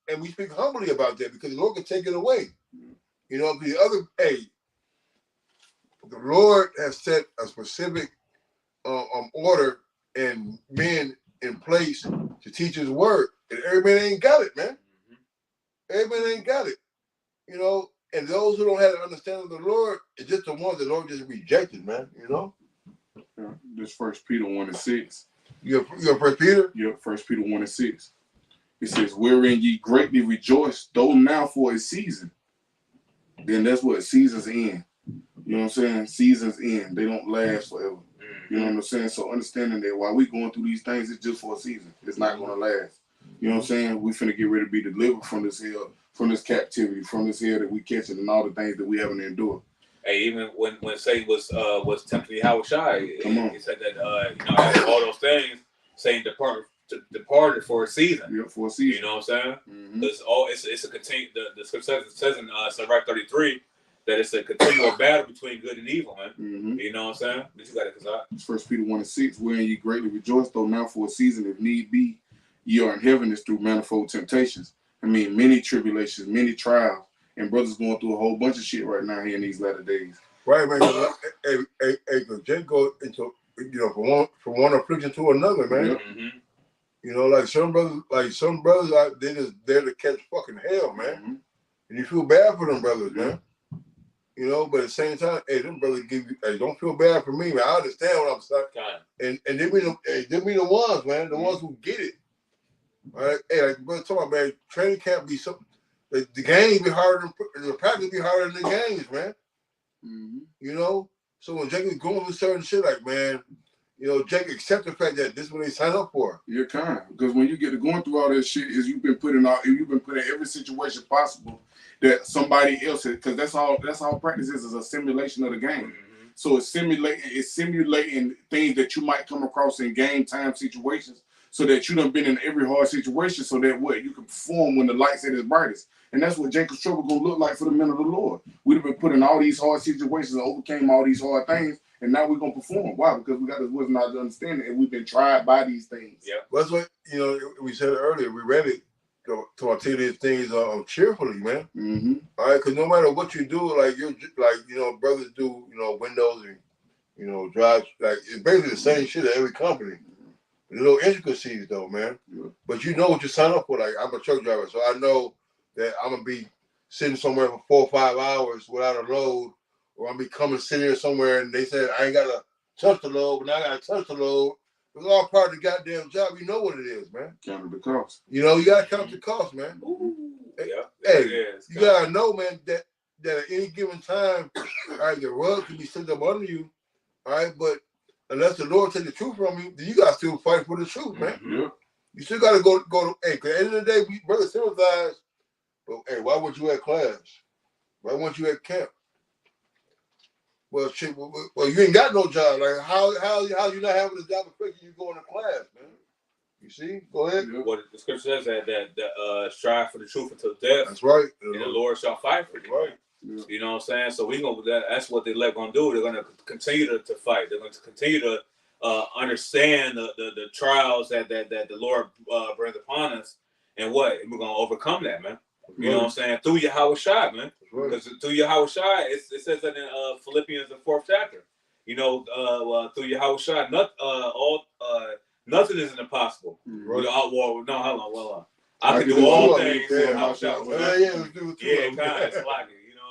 and we speak humbly about that because the Lord can take it away. You know, the Lord has set a specific order and men in place to teach His word, and everybody ain't got it, man. Everybody ain't got it, you know. And those who don't have the understanding of the Lord, it's just the ones the Lord just rejected, man. You know. Yeah, this 1 Peter 1:6. You're 1 Peter? Yep, 1 Peter 1:6. It says, "Wherein ye greatly rejoice, though now for a season." Then that's what seasons end. You know what I'm saying? Seasons end. They don't last forever. You know what I'm saying? So understanding that while we going through these things, it's just for a season. It's not going to last. You know what I'm saying? We finna get ready to be delivered from this hell, from this captivity, from this hell that we catching and all the things that we having to endure. Hey, even when Satan was tempting Yahushua, he said that after all those things, Satan departed for a season. Yeah, for a season. You know what I'm saying? It's a continue. The scripture says in Sirach 33 that it's a continual battle between good and evil, man. You know what I'm saying? But you got it, Kazak. It's 1 Peter 1:6, "Wherein ye greatly rejoice, though now for a season, if need be, ye are in heaviness through manifold temptations." I mean, many tribulations, many trials, and brothers going through a whole bunch of shit right now here in these latter days. Right, man. Because Jake go into, from one affliction to another, man. Yep. You know, like some brothers out there just there to catch fucking hell, man. And you feel bad for them brothers, man. You know, but at the same time, hey, them brothers give you, hey, don't feel bad for me, man. I understand what I'm saying. And they be the ones, man, the ones who get it. All right, hey, like brother talking about, man, training can't be something. The games be harder than the practice be harder than the games, man. You know, so when Jake is going through certain shit, like, man, you know, Jake accept the fact that this is what they signed up for. You're kind, because when you get to going through all this shit, is you've been put in every situation possible that somebody else, because that's all practice is a simulation of the game. So it's simulating things that you might come across in game time situations, so that you done been in every hard situation, so that you can perform when the light's at its brightest. And that's what Jacob's trouble gonna look like for the men of the Lord. We've been put in all these hard situations and overcame all these hard things, and now we're gonna perform. Why? Because we got this wisdom, knowledge, understanding, and we've been tried by these things. Yeah. Well, that's what, you know, we said earlier. We read it to articulate these things cheerfully, man. All right, because no matter what you do, like brothers do, you know, windows and, you know, drive, like it's basically the same shit at every company. The little intricacies, though, man. But you know what you sign up for. Like, I'm a truck driver, so I know that I'm gonna be sitting somewhere for 4 or 5 hours without a load, or I'm be sitting here somewhere and they said I ain't gotta touch the load, but now I gotta touch the load. It's all part of the goddamn job. You know what it is, man. Count the cost. You know, you gotta count the cost, man. Hey, you gotta know, man, that at any given time, all right, the rug can be set up under you, all right, but unless the Lord take the truth from you, then you gotta still fight for the truth, man. You still gotta go to, hey, because at the end of the day, we brothers sympathize. But hey, why weren't you at class? Why weren't you at camp? Well, shit. Well, you ain't got no job. Like how you not having a job affecting you going to class, man? You see? Go ahead. Well, the scripture says that strive for the truth until death. That's right. And the Lord shall fight for you. Right. You know what I'm saying? So that's what they're gonna do. They're gonna continue to fight. They're going to continue to understand the trials that the Lord brings upon us, and we're gonna overcome that, man. You know what I'm saying? Through Yahushua, man. Because through Yahushua, it says that in Philippians, the 4th chapter. You know, through Yahushua, nothing is impossible. Hold on. I can do all things through Yahushua.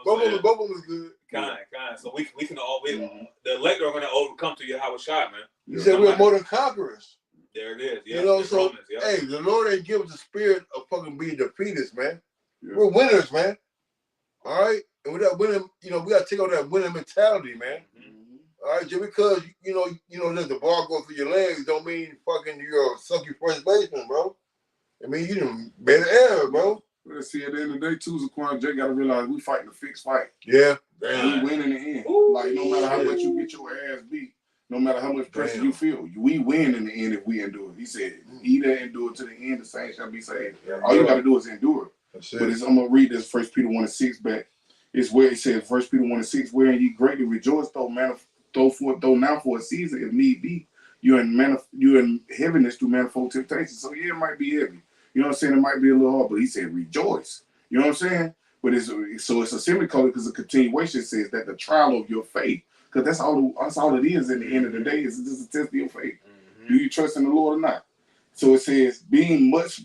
Both of them is good. Kind. So we can the elect are going to overcome through Yahushua, man. You said we're more than conquerors. There it is. Yeah, you know, so hey, the Lord ain't give us the spirit of fucking being defeatists, man. We're winners, man. All right, and with that winning, you know, we gotta take on that winning mentality, man. All right, just because you know, let the ball go through your legs, don't mean fucking you're a sucky first baseman, bro. I mean, you done better error, bro. Let's see, at the end of the day, too, Zaquan, Jake gotta realize we fighting a fixed fight. Yeah, we win in the end. Like no matter how much you get your ass beat, no matter how much pressure you feel, we win in the end if we endure. He said, "He that endure to the end, the same shall be saved." All you gotta do is endure. But I'm gonna read this 1 Peter 1:6 back. It's where it says 1 Peter 1:6, wherein ye greatly rejoice, though though now for a season if need be. You're in heaviness through manifold temptation. So yeah, it might be heavy. You know what I'm saying? It might be a little hard, but he said rejoice. You know what I'm saying? But it's a semicolon because the continuation says that the trial of your faith, because that's all it is. At the end of the day, is just a test of your faith. Mm-hmm. Do you trust in the Lord or not? So it says being much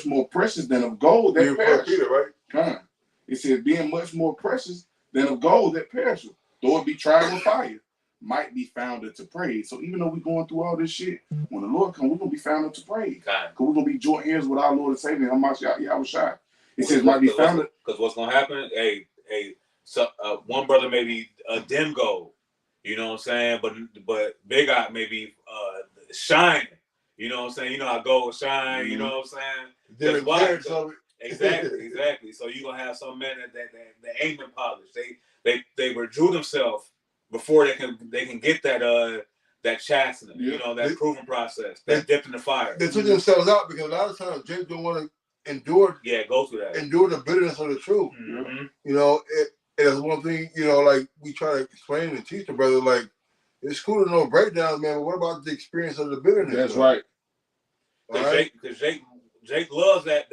more precious than of gold that perishes. Right? It says being much more precious than of gold that perishes, though it be tried with fire, might be found unto praise. So even though we're going through all this shit, when the Lord comes, we're gonna be found unto praise. Because we're gonna be joint heirs with our Lord and Savior, Hamashiach Yahushua. It says might be found. Because what's gonna happen? So one brother may be dim gold, you know what I'm saying? But Big Eye may be shining. You know what I'm saying? You know how gold shine. Mm-hmm. You know what I'm saying? Exactly. So you're gonna have some men that ain't been polished. They withdrew themselves before they can get that chastening, you know, that proven process, that dipped in the fire. They took themselves out because a lot of times James don't want to endure. Yeah, go through that. Endure the bitterness of the truth. Mm-hmm. You know, it's one thing. You know, like we try to explain and teach the brother, like it's cool to know breakdowns, man. But what about the experience of the bitterness? That's right. Because Jake loves that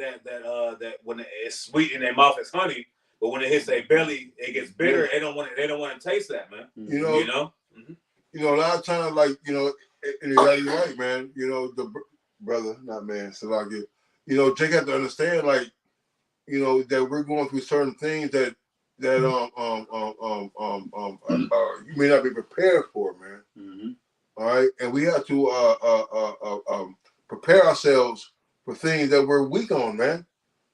when it's sweet in their mouth, it's honey. But when it hits their belly, it gets bitter. They don't want to taste that, man. You know. Mm-hmm. You know, a lot of times, like you know, and you're right, man. You know, the brother, not man, Salaki. You know, Jake have to understand, like, you know, that we're going through certain things that you may not be prepared for, man. Mm-hmm. All right, and we have to prepare ourselves for things that we're weak on, man.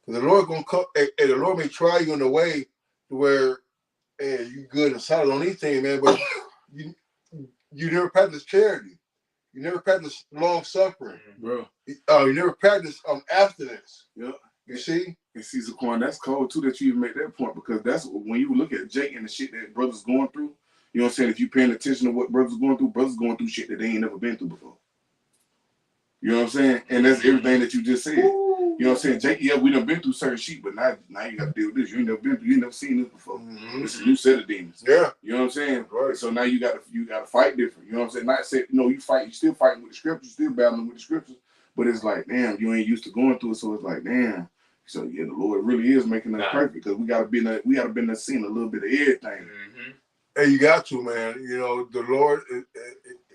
The Lord gonna come, and the Lord may try you in a way to where, hey, you good and solid on these things, man. But you never practice charity, you never practice long suffering, bro. You never practice abstinence. Yeah, you see. And Caesar Coin, that's cold too that you even make that point because that's when you look at Jake and the shit that brothers going through. You know what I'm saying? If you paying attention to what brothers going through shit that they ain't never been through before. You know what I'm saying? And that's everything that you just said. You know what I'm saying? Jake, yeah, we done been through certain shit, but now you got to deal with this. You ain't never seen this before. Mm-hmm. It's a new set of demons. Yeah. You know what I'm saying? Right. So now you got to fight different. You know what I'm saying? Not say, you still fighting with the scriptures, still battling with the scriptures, but it's like, damn, you ain't used to going through it, so it's like, damn. So yeah, the Lord really is making us perfect because we gotta be in the scene a little bit of everything. Mm-hmm. Hey, you got to, man. You know, the Lord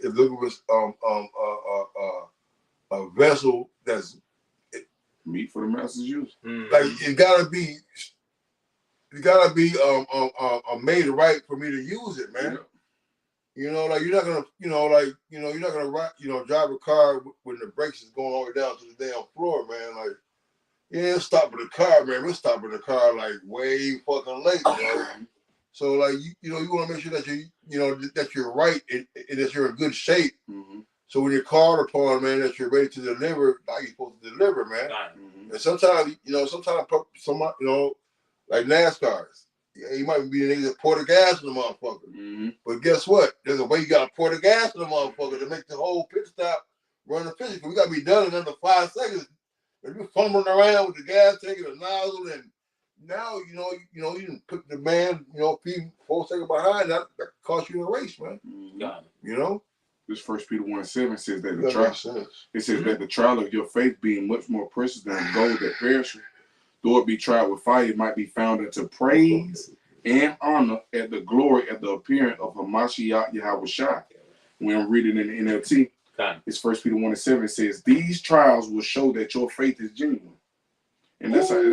is looking for a vessel that's meat for the master's use. Mm-hmm. Like it gotta be made right for me to use it, man. Yeah. You know, like you're not gonna drive a car when the brakes is going all the way down to the damn floor, man. Like, yeah, stopping the car, man. We're stopping the car like way fucking late, you know. So like you want to make sure that that you're right and that you're in good shape. Mm-hmm. So when you're called upon, man, that you're ready to deliver, like you're supposed to deliver, man. Mm-hmm. And sometimes like NASCARs, you might be able to pour the gas in the motherfucker. Mm-hmm. But guess what? There's a way you gotta pour the gas in the motherfucker to make the whole pit stop run efficient. We gotta be done in under 5 seconds. If you're fumbling around with the gas tank and the nozzle, and now you can put the man, 4 seconds behind, that cost you a race, man. Got it. You know? This 1 Peter 1:7 says that that the trial of your faith being much more precious than gold that perishes, though it be tried with fire, it might be found unto praise and honor at the glory at the appearing of Hamashiach Yahushua. When I'm reading in the NLT, it's 1 Peter 1:7 says, these trials will show that your faith is genuine. And that's what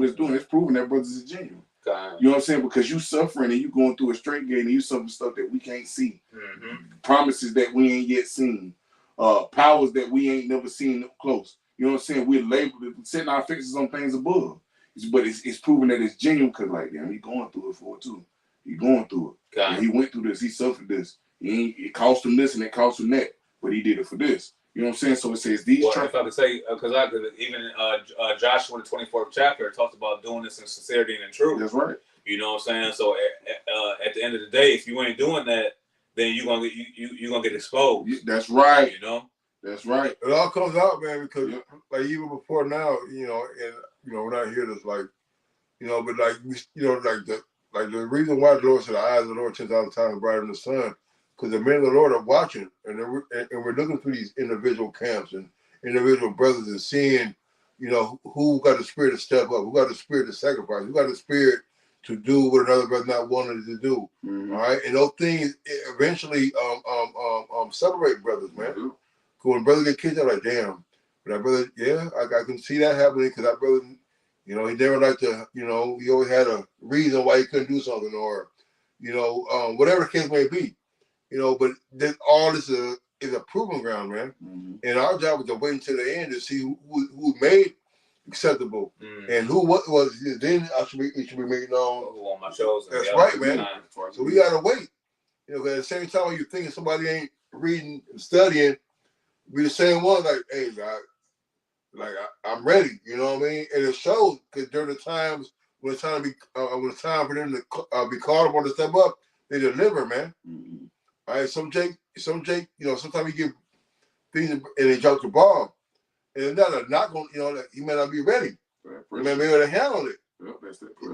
it's doing. It's proving that brothers is genuine. You know what I'm saying? Because you suffering and you going through a straight gate and you suffering stuff that we can't see. Mm-hmm. Promises that we ain't yet seen. Powers that we ain't never seen up close. You know what I'm saying? We're labeled, setting our faces on things above. But it's proving that it's genuine because like, damn, he going through it for it too. He going through it. And he went through this. He suffered this. It cost him this and it cost him that. But he did it for this. You know what I'm saying? So it says these. Well, if I could say, because even Joshua, the 24th chapter, talks about doing this in sincerity and in truth. That's right. You know what I'm saying? So at the end of the day, if you ain't doing that, then you're gonna get exposed. That's right. You know. That's right. It all comes out, man, because like even before now, and we're not here to like, but like we, like like the reason why the Lord said the eyes of the Lord 10,000 times brighter than the sun, because the men of the Lord are watching, and we're looking through these individual camps and individual brothers and seeing, you know, who got the spirit to step up, who got the spirit to sacrifice, who got the spirit to do what another brother not wanted to do. Mm-hmm. All right, and those things eventually separate brothers, man. Because when brothers get kicked out, like damn, but that brother, yeah, I can see that happening because that brother, you know, he never liked to, you know, he always had a reason why he couldn't do something, or, you know, whatever the case may be, you know. But all this is a proving ground, man. Mm-hmm. And our job is to wait until the end to see who made acceptable, and who what was. Then it should be made known. On my shows. That's right, man. So we gotta wait. You know, 'cause at the same time, when you thinking somebody ain't reading and studying, we the same one. Like, hey, God. Like I'm ready, you know what I mean, and it shows because during the times when it's time to be, when it's time for them to be called upon to step up, they deliver, man. Mm-hmm. All right, some Jake, you know, sometimes you give things and they drop the ball, and not going, you know, he may not be ready, he may be able to handle it,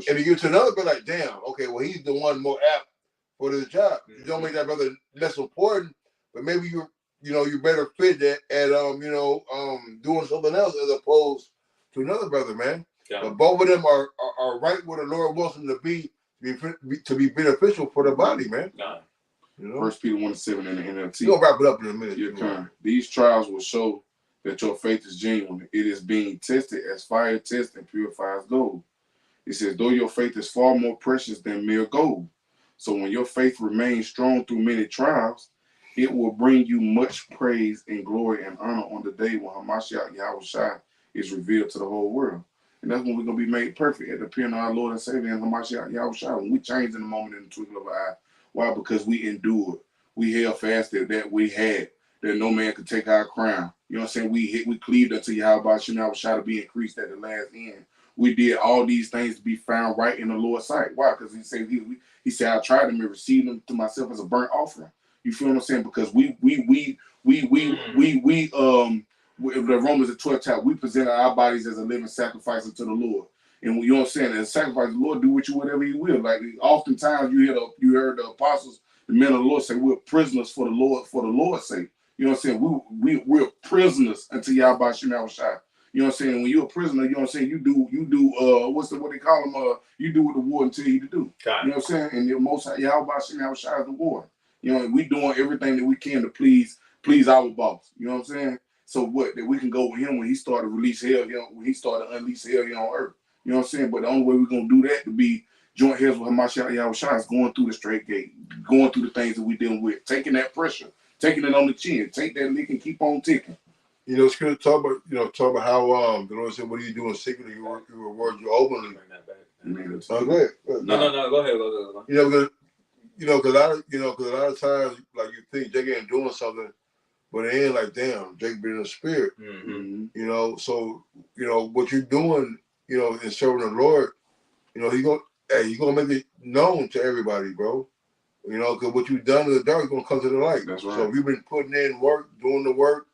and you give it to another, but like, damn, okay, well he's the one more apt for the job. Mm-hmm. You don't make that brother less important, but maybe you better fit at doing something else as opposed to another brother, man. Yeah. But both of them are right where the Lord wants them to be beneficial for the body, man. Yeah. You know? 1 Peter 1:7 in the NLT. You're gonna wrap it up in a minute. You're kind. These trials will show that your faith is genuine. It is being tested as fire tests and purifies gold. It says, though your faith is far more precious than mere gold. So when your faith remains strong through many trials, it will bring you much praise and glory and honor on the day when Hamashiach Yahushua is revealed to the whole world. And that's when we're going to be made perfect at the appearing of our Lord and Savior and Hamashiach Yahushua. When we change in the moment in the twinkle of an eye. Why? Because we endured. We held fast that we had, that no man could take our crown. You know what I'm saying? We cleaved unto Yahweh Yahushua to be increased at the last end. We did all these things to be found right in the Lord's sight. Why? Because he said, I tried them and received them to myself as a burnt offering. You feel what I'm saying? Because the Romans at 12 chapter, we present our bodies as a living sacrifice unto the Lord. And you know what I'm saying? As a sacrifice, the Lord do with you whatever he will. Like oftentimes you heard the apostles, the men of the Lord say, we're prisoners for the Lord's sake. You know what I'm saying? We're prisoners until Yahweh Shai. You know what I'm saying? When you're a prisoner, you know what I'm saying, you do what they call them, you do what the warden tell you to do. You know what I'm saying? And the most Yahweh Shai is the warden. You know, we doing everything that we can to please our boss. You know what I'm saying? So what, that we can go with him when he started to release hell, when he started to unleash hell here on earth. You know what I'm saying? But the only way we're gonna do that to be joint heads with Hamashiach Yahushua is going through the straight gate, going through the things that we dealing with, taking that pressure, taking it on the chin, take that lick and keep on ticking. You know, it's good to talk about how the Lord said, what do you do in secret? You reward you openly. Go ahead. No, go ahead. Because a lot of times, like, you think Jake ain't doing something, but it ain't like, damn, Jake been in the spirit. Mm-hmm. You know, so, what you're doing, in serving the Lord, he's gonna make it known to everybody, bro. Because what you've done in the dark is gonna come to the light. That's right. So if you've been putting in work, doing the work,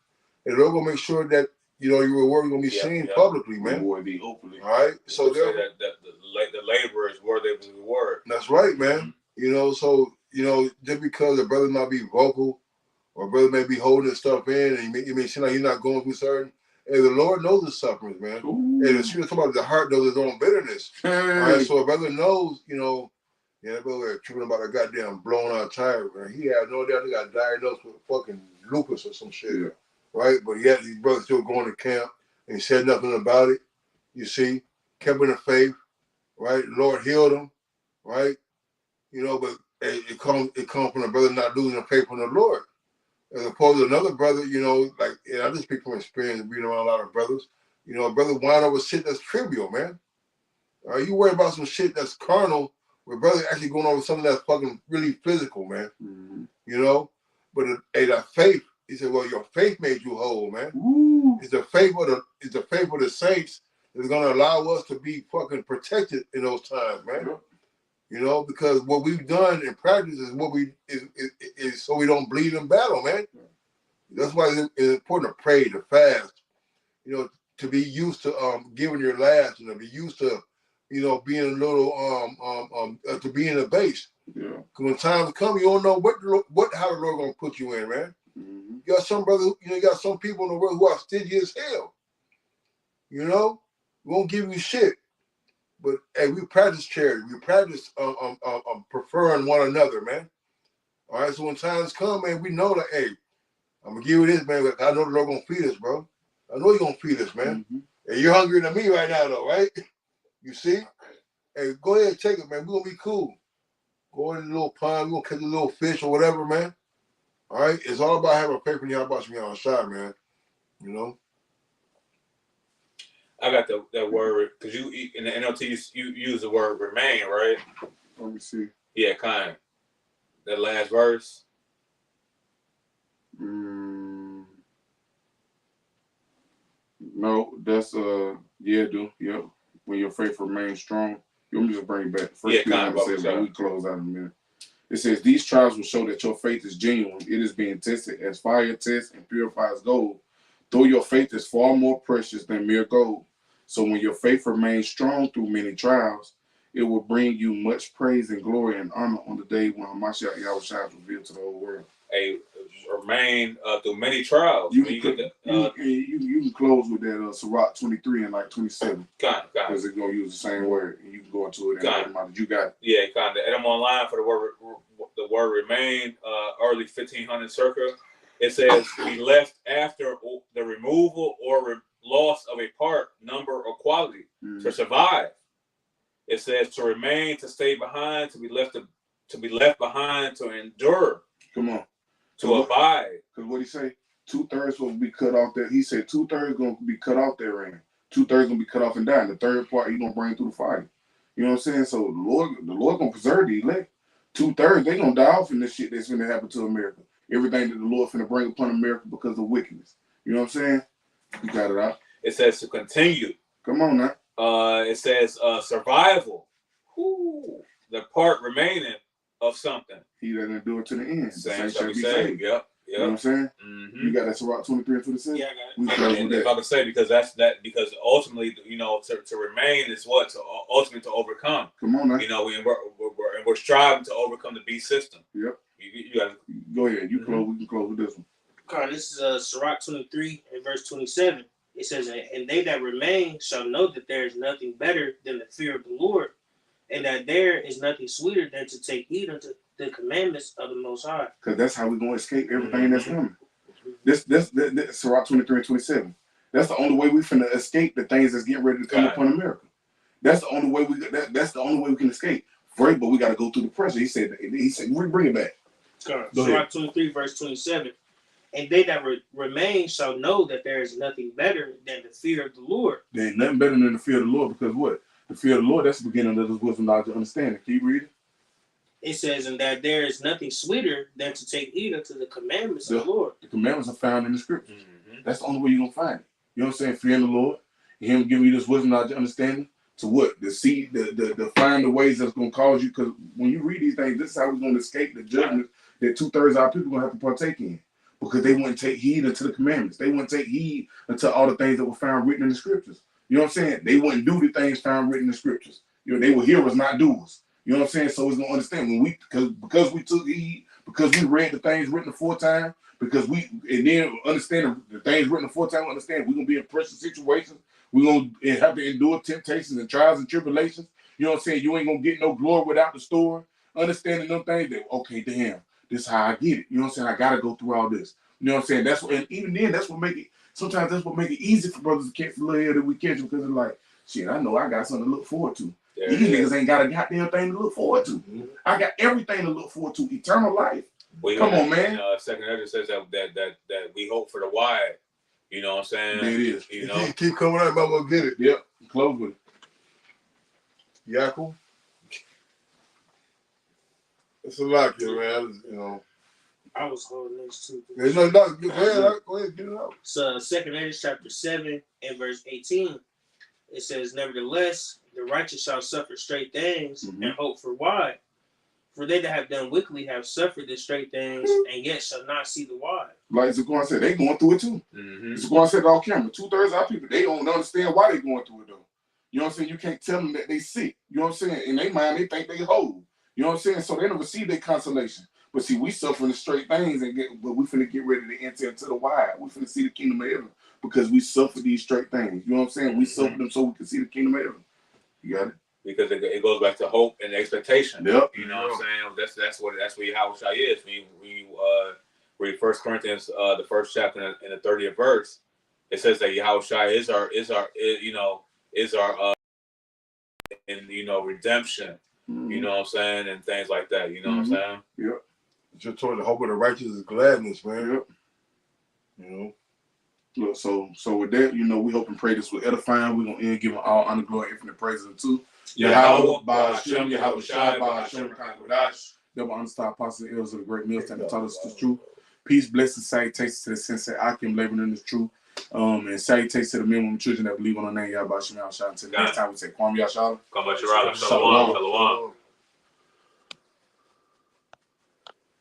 and they're gonna make sure that your reward is gonna be seen publicly, man. Reward be openly. All right. So say that the labor is worthy of the reward. That's right, man. Mm-hmm. So just because a brother might be vocal, or a brother may be holding his stuff in, and it may seem like he's not going through certain. And the Lord knows his sufferings, man. Ooh. And the scripture talking about the heart knows its own bitterness. Hey. All right. So a brother knows, that brother tripping about a goddamn blown out tire, man. He had no doubt he got diagnosed with fucking lupus or some shit. Yeah. Right? But yet these brothers still going to camp and he said nothing about it. You see, kept in the faith, right? The Lord healed him, right? But it comes from a brother not losing faith in the Lord. As opposed to another brother, and I just speak from experience being around a lot of brothers, a brother wind up with shit that's trivial, man. You worry about some shit that's carnal, where brother actually going over something that's fucking really physical, man. Mm-hmm. But that faith, he said, well, your faith made you whole, man. Ooh. It's the faith of the saints that's gonna allow us to be fucking protected in those times, man. Yeah. Because what we've done in practice is what is so we don't bleed in battle, man. That's why it's important to pray, to fast, to be used to giving your last, be used to, being a little to be in the base. Yeah. When times come, you don't know how the Lord gonna put you in, man. Mm-hmm. You got some brother, you got some people in the world who are stingy as hell. You know, won't give you shit. But hey, we practice charity. We practice preferring one another, man. All right. So when times come, man, we know that, hey, I'm gonna give you this, man. I know the Lord gonna feed us, bro. I know He's gonna feed us, man. Mm-hmm. And you're hungrier than me right now, though, right? You see? Hey, go ahead and take it, man. We're gonna be cool. Go in the little pond, we're gonna catch a little fish or whatever, man. All right? It's all about having faith in y'all about me on the side, man. You know? I got that word because you in the NLT you use the word remain, right? Let me see. Yeah, kind of. That last verse. No, that's do. Yep. When your faith remains strong. You want me to just bring it back. First kind of. says, we close out in a minute. It says, these trials will show that your faith is genuine. It is being tested as fire tests and purifies gold. Though your faith is far more precious than mere gold. So when your faith remains strong through many trials, it will bring you much praise and glory and honor on the day when Hamashiach Yahushua is revealed to the whole world. Remain through many trials. You can close with that Sirach 23 and like 27. Because it's going to use the same word. And you can go into it and you got it. Yeah, kind of. And I'm online for the word remain, early 1500 circa. It says be left after the removal or loss of a part, number, or quality to survive. It says to remain, to stay behind, to be left behind, to endure. Come on. To abide. Because what he say? 2/3 will be cut off there. He said 2/3 going to be cut off there, and 2/3 going to be cut off and die. And the third part, he going to bring through the fire. You know what I'm saying? So the Lord going to preserve the elect. 2/3, they going to die off in this shit that's going to happen to America. Everything that the Lord finna bring upon America because of wickedness. You know what I'm saying? You got it out. It says to continue. Come on now. It says survival. Ooh, the part remaining of something. He that endure to the end. Same shall be saved. Yep. You know what I'm saying? Mm-hmm. You got that Sirach 23 and 27? Yeah, I got it. We close with that. If I could say, because ultimately, you know, to remain is what? Ultimately to overcome. Come on now. You know, we're striving to overcome the beast system. Yep. You gotta go ahead. You close. We can close with this one. Okay, this is Sirach 23 and verse 27. It says, and they that remain shall know that there is nothing better than the fear of the Lord, and that there is nothing sweeter than to take heed unto the commandments of the Most High. Because that's how we're going to escape everything that's coming. This Sirach 23 and 27. That's the only way we finna escape the things that's getting ready to come upon America. That's the only way that's the only way we can escape. Right, but we got to go through the pressure. He said, bring it back. Sirach 23 verse 27. And they that remain shall know that there is nothing better than the fear of the Lord. There ain't nothing better than the fear of the Lord, because what? The fear of the Lord, that's the beginning of this wisdom, knowledge, and understanding. Can you read it? It says, and that there is nothing sweeter than to take heed unto the commandments of the Lord. The commandments are found in the scriptures. Mm-hmm. That's the only way you're going to find it. You know what I'm saying? Fearing the Lord, Him giving you this wisdom, knowledge, and understanding. To what? The find the ways that's going to cause you, because when you read these things, this is how we're going to escape the judgment that 2/3 of our people are going to have to partake in. Because they wouldn't take heed unto the commandments. They wouldn't take heed unto all the things that were found written in the scriptures. You know what I'm saying? They wouldn't do the things found written in the scriptures. You know, they were hearers, not doers. You know what I'm saying? So it's going to understand when because we took heed, because we read the things written aforetime, because and then understand the things written aforetime, understand we're going to be in pressure situations. We're going to have to endure temptations and trials and tribulations. You know what I'm saying? You ain't going to get no glory without the story. Understanding them things that, okay, damn, this is how I get it. You know what I'm saying? I got to go through all this. You know what I'm saying? That's what, and even then, sometimes that's what make it easy for brothers to catch the little hair that we catch, because it's like, shit, I know I got something to look forward to. These niggas ain't got a goddamn thing to look forward to. Mm-hmm. I got everything to look forward to. Eternal life. Well, come on, man. Second Ezra says that we hope for the wide. You know what I'm saying? There it is. You know, keep coming out, I'm gonna get it. Yep. Close with it. Yaakov. It's a lot here, man. You know. I was holding this too. There's no doubt. Go ahead, get it out. So 2 Ezra chapter 7 and verse 18. It says, nevertheless, the righteous shall suffer straight things and hope for wide. For they that have done wickedly have suffered the straight things, and yet shall not see the wide. Like Zaquan said, they going through it too. Zaquan said it on camera. 2/3 of our people, they don't understand why they going through it though. You know what I'm saying? You can't tell them that they sick. You know what I'm saying? In their mind, they think they whole. You know what I'm saying? So they don't receive their consolation. But see, we suffering the straight things, but we finna get ready to enter into the wide. We finna see the kingdom of heaven because we suffer these straight things. You know what I'm saying? We suffer them so we can see the kingdom of heaven. You got it? Because it goes back to hope and expectation. Yep. You know what I'm saying? That's what Yahweh Shai is. When you read 1 Corinthians the first chapter and the 30th verse, it says that Yahweh Shai is our and redemption. Mm-hmm. You know what I'm saying, and things like that. You know what I'm saying? Yep. Just toward the hope of the righteous is gladness, man. Yep. You know. Look, so with that, we hope and pray this will edifying. We're gonna end giving all honor, glory, infinite praises to Yahweh, by Hashem, Yahweh Shai, by Hashem, Double understar apostle elders of the great millstone that taught us the truth. Peace, blessings, salutations to the sensei Akim laboring in the truth. And salutations to the men and children that believe on the name Yahweh Hashem, Yahweh Shai. Until next time we say Kwam Yashala. Shalom.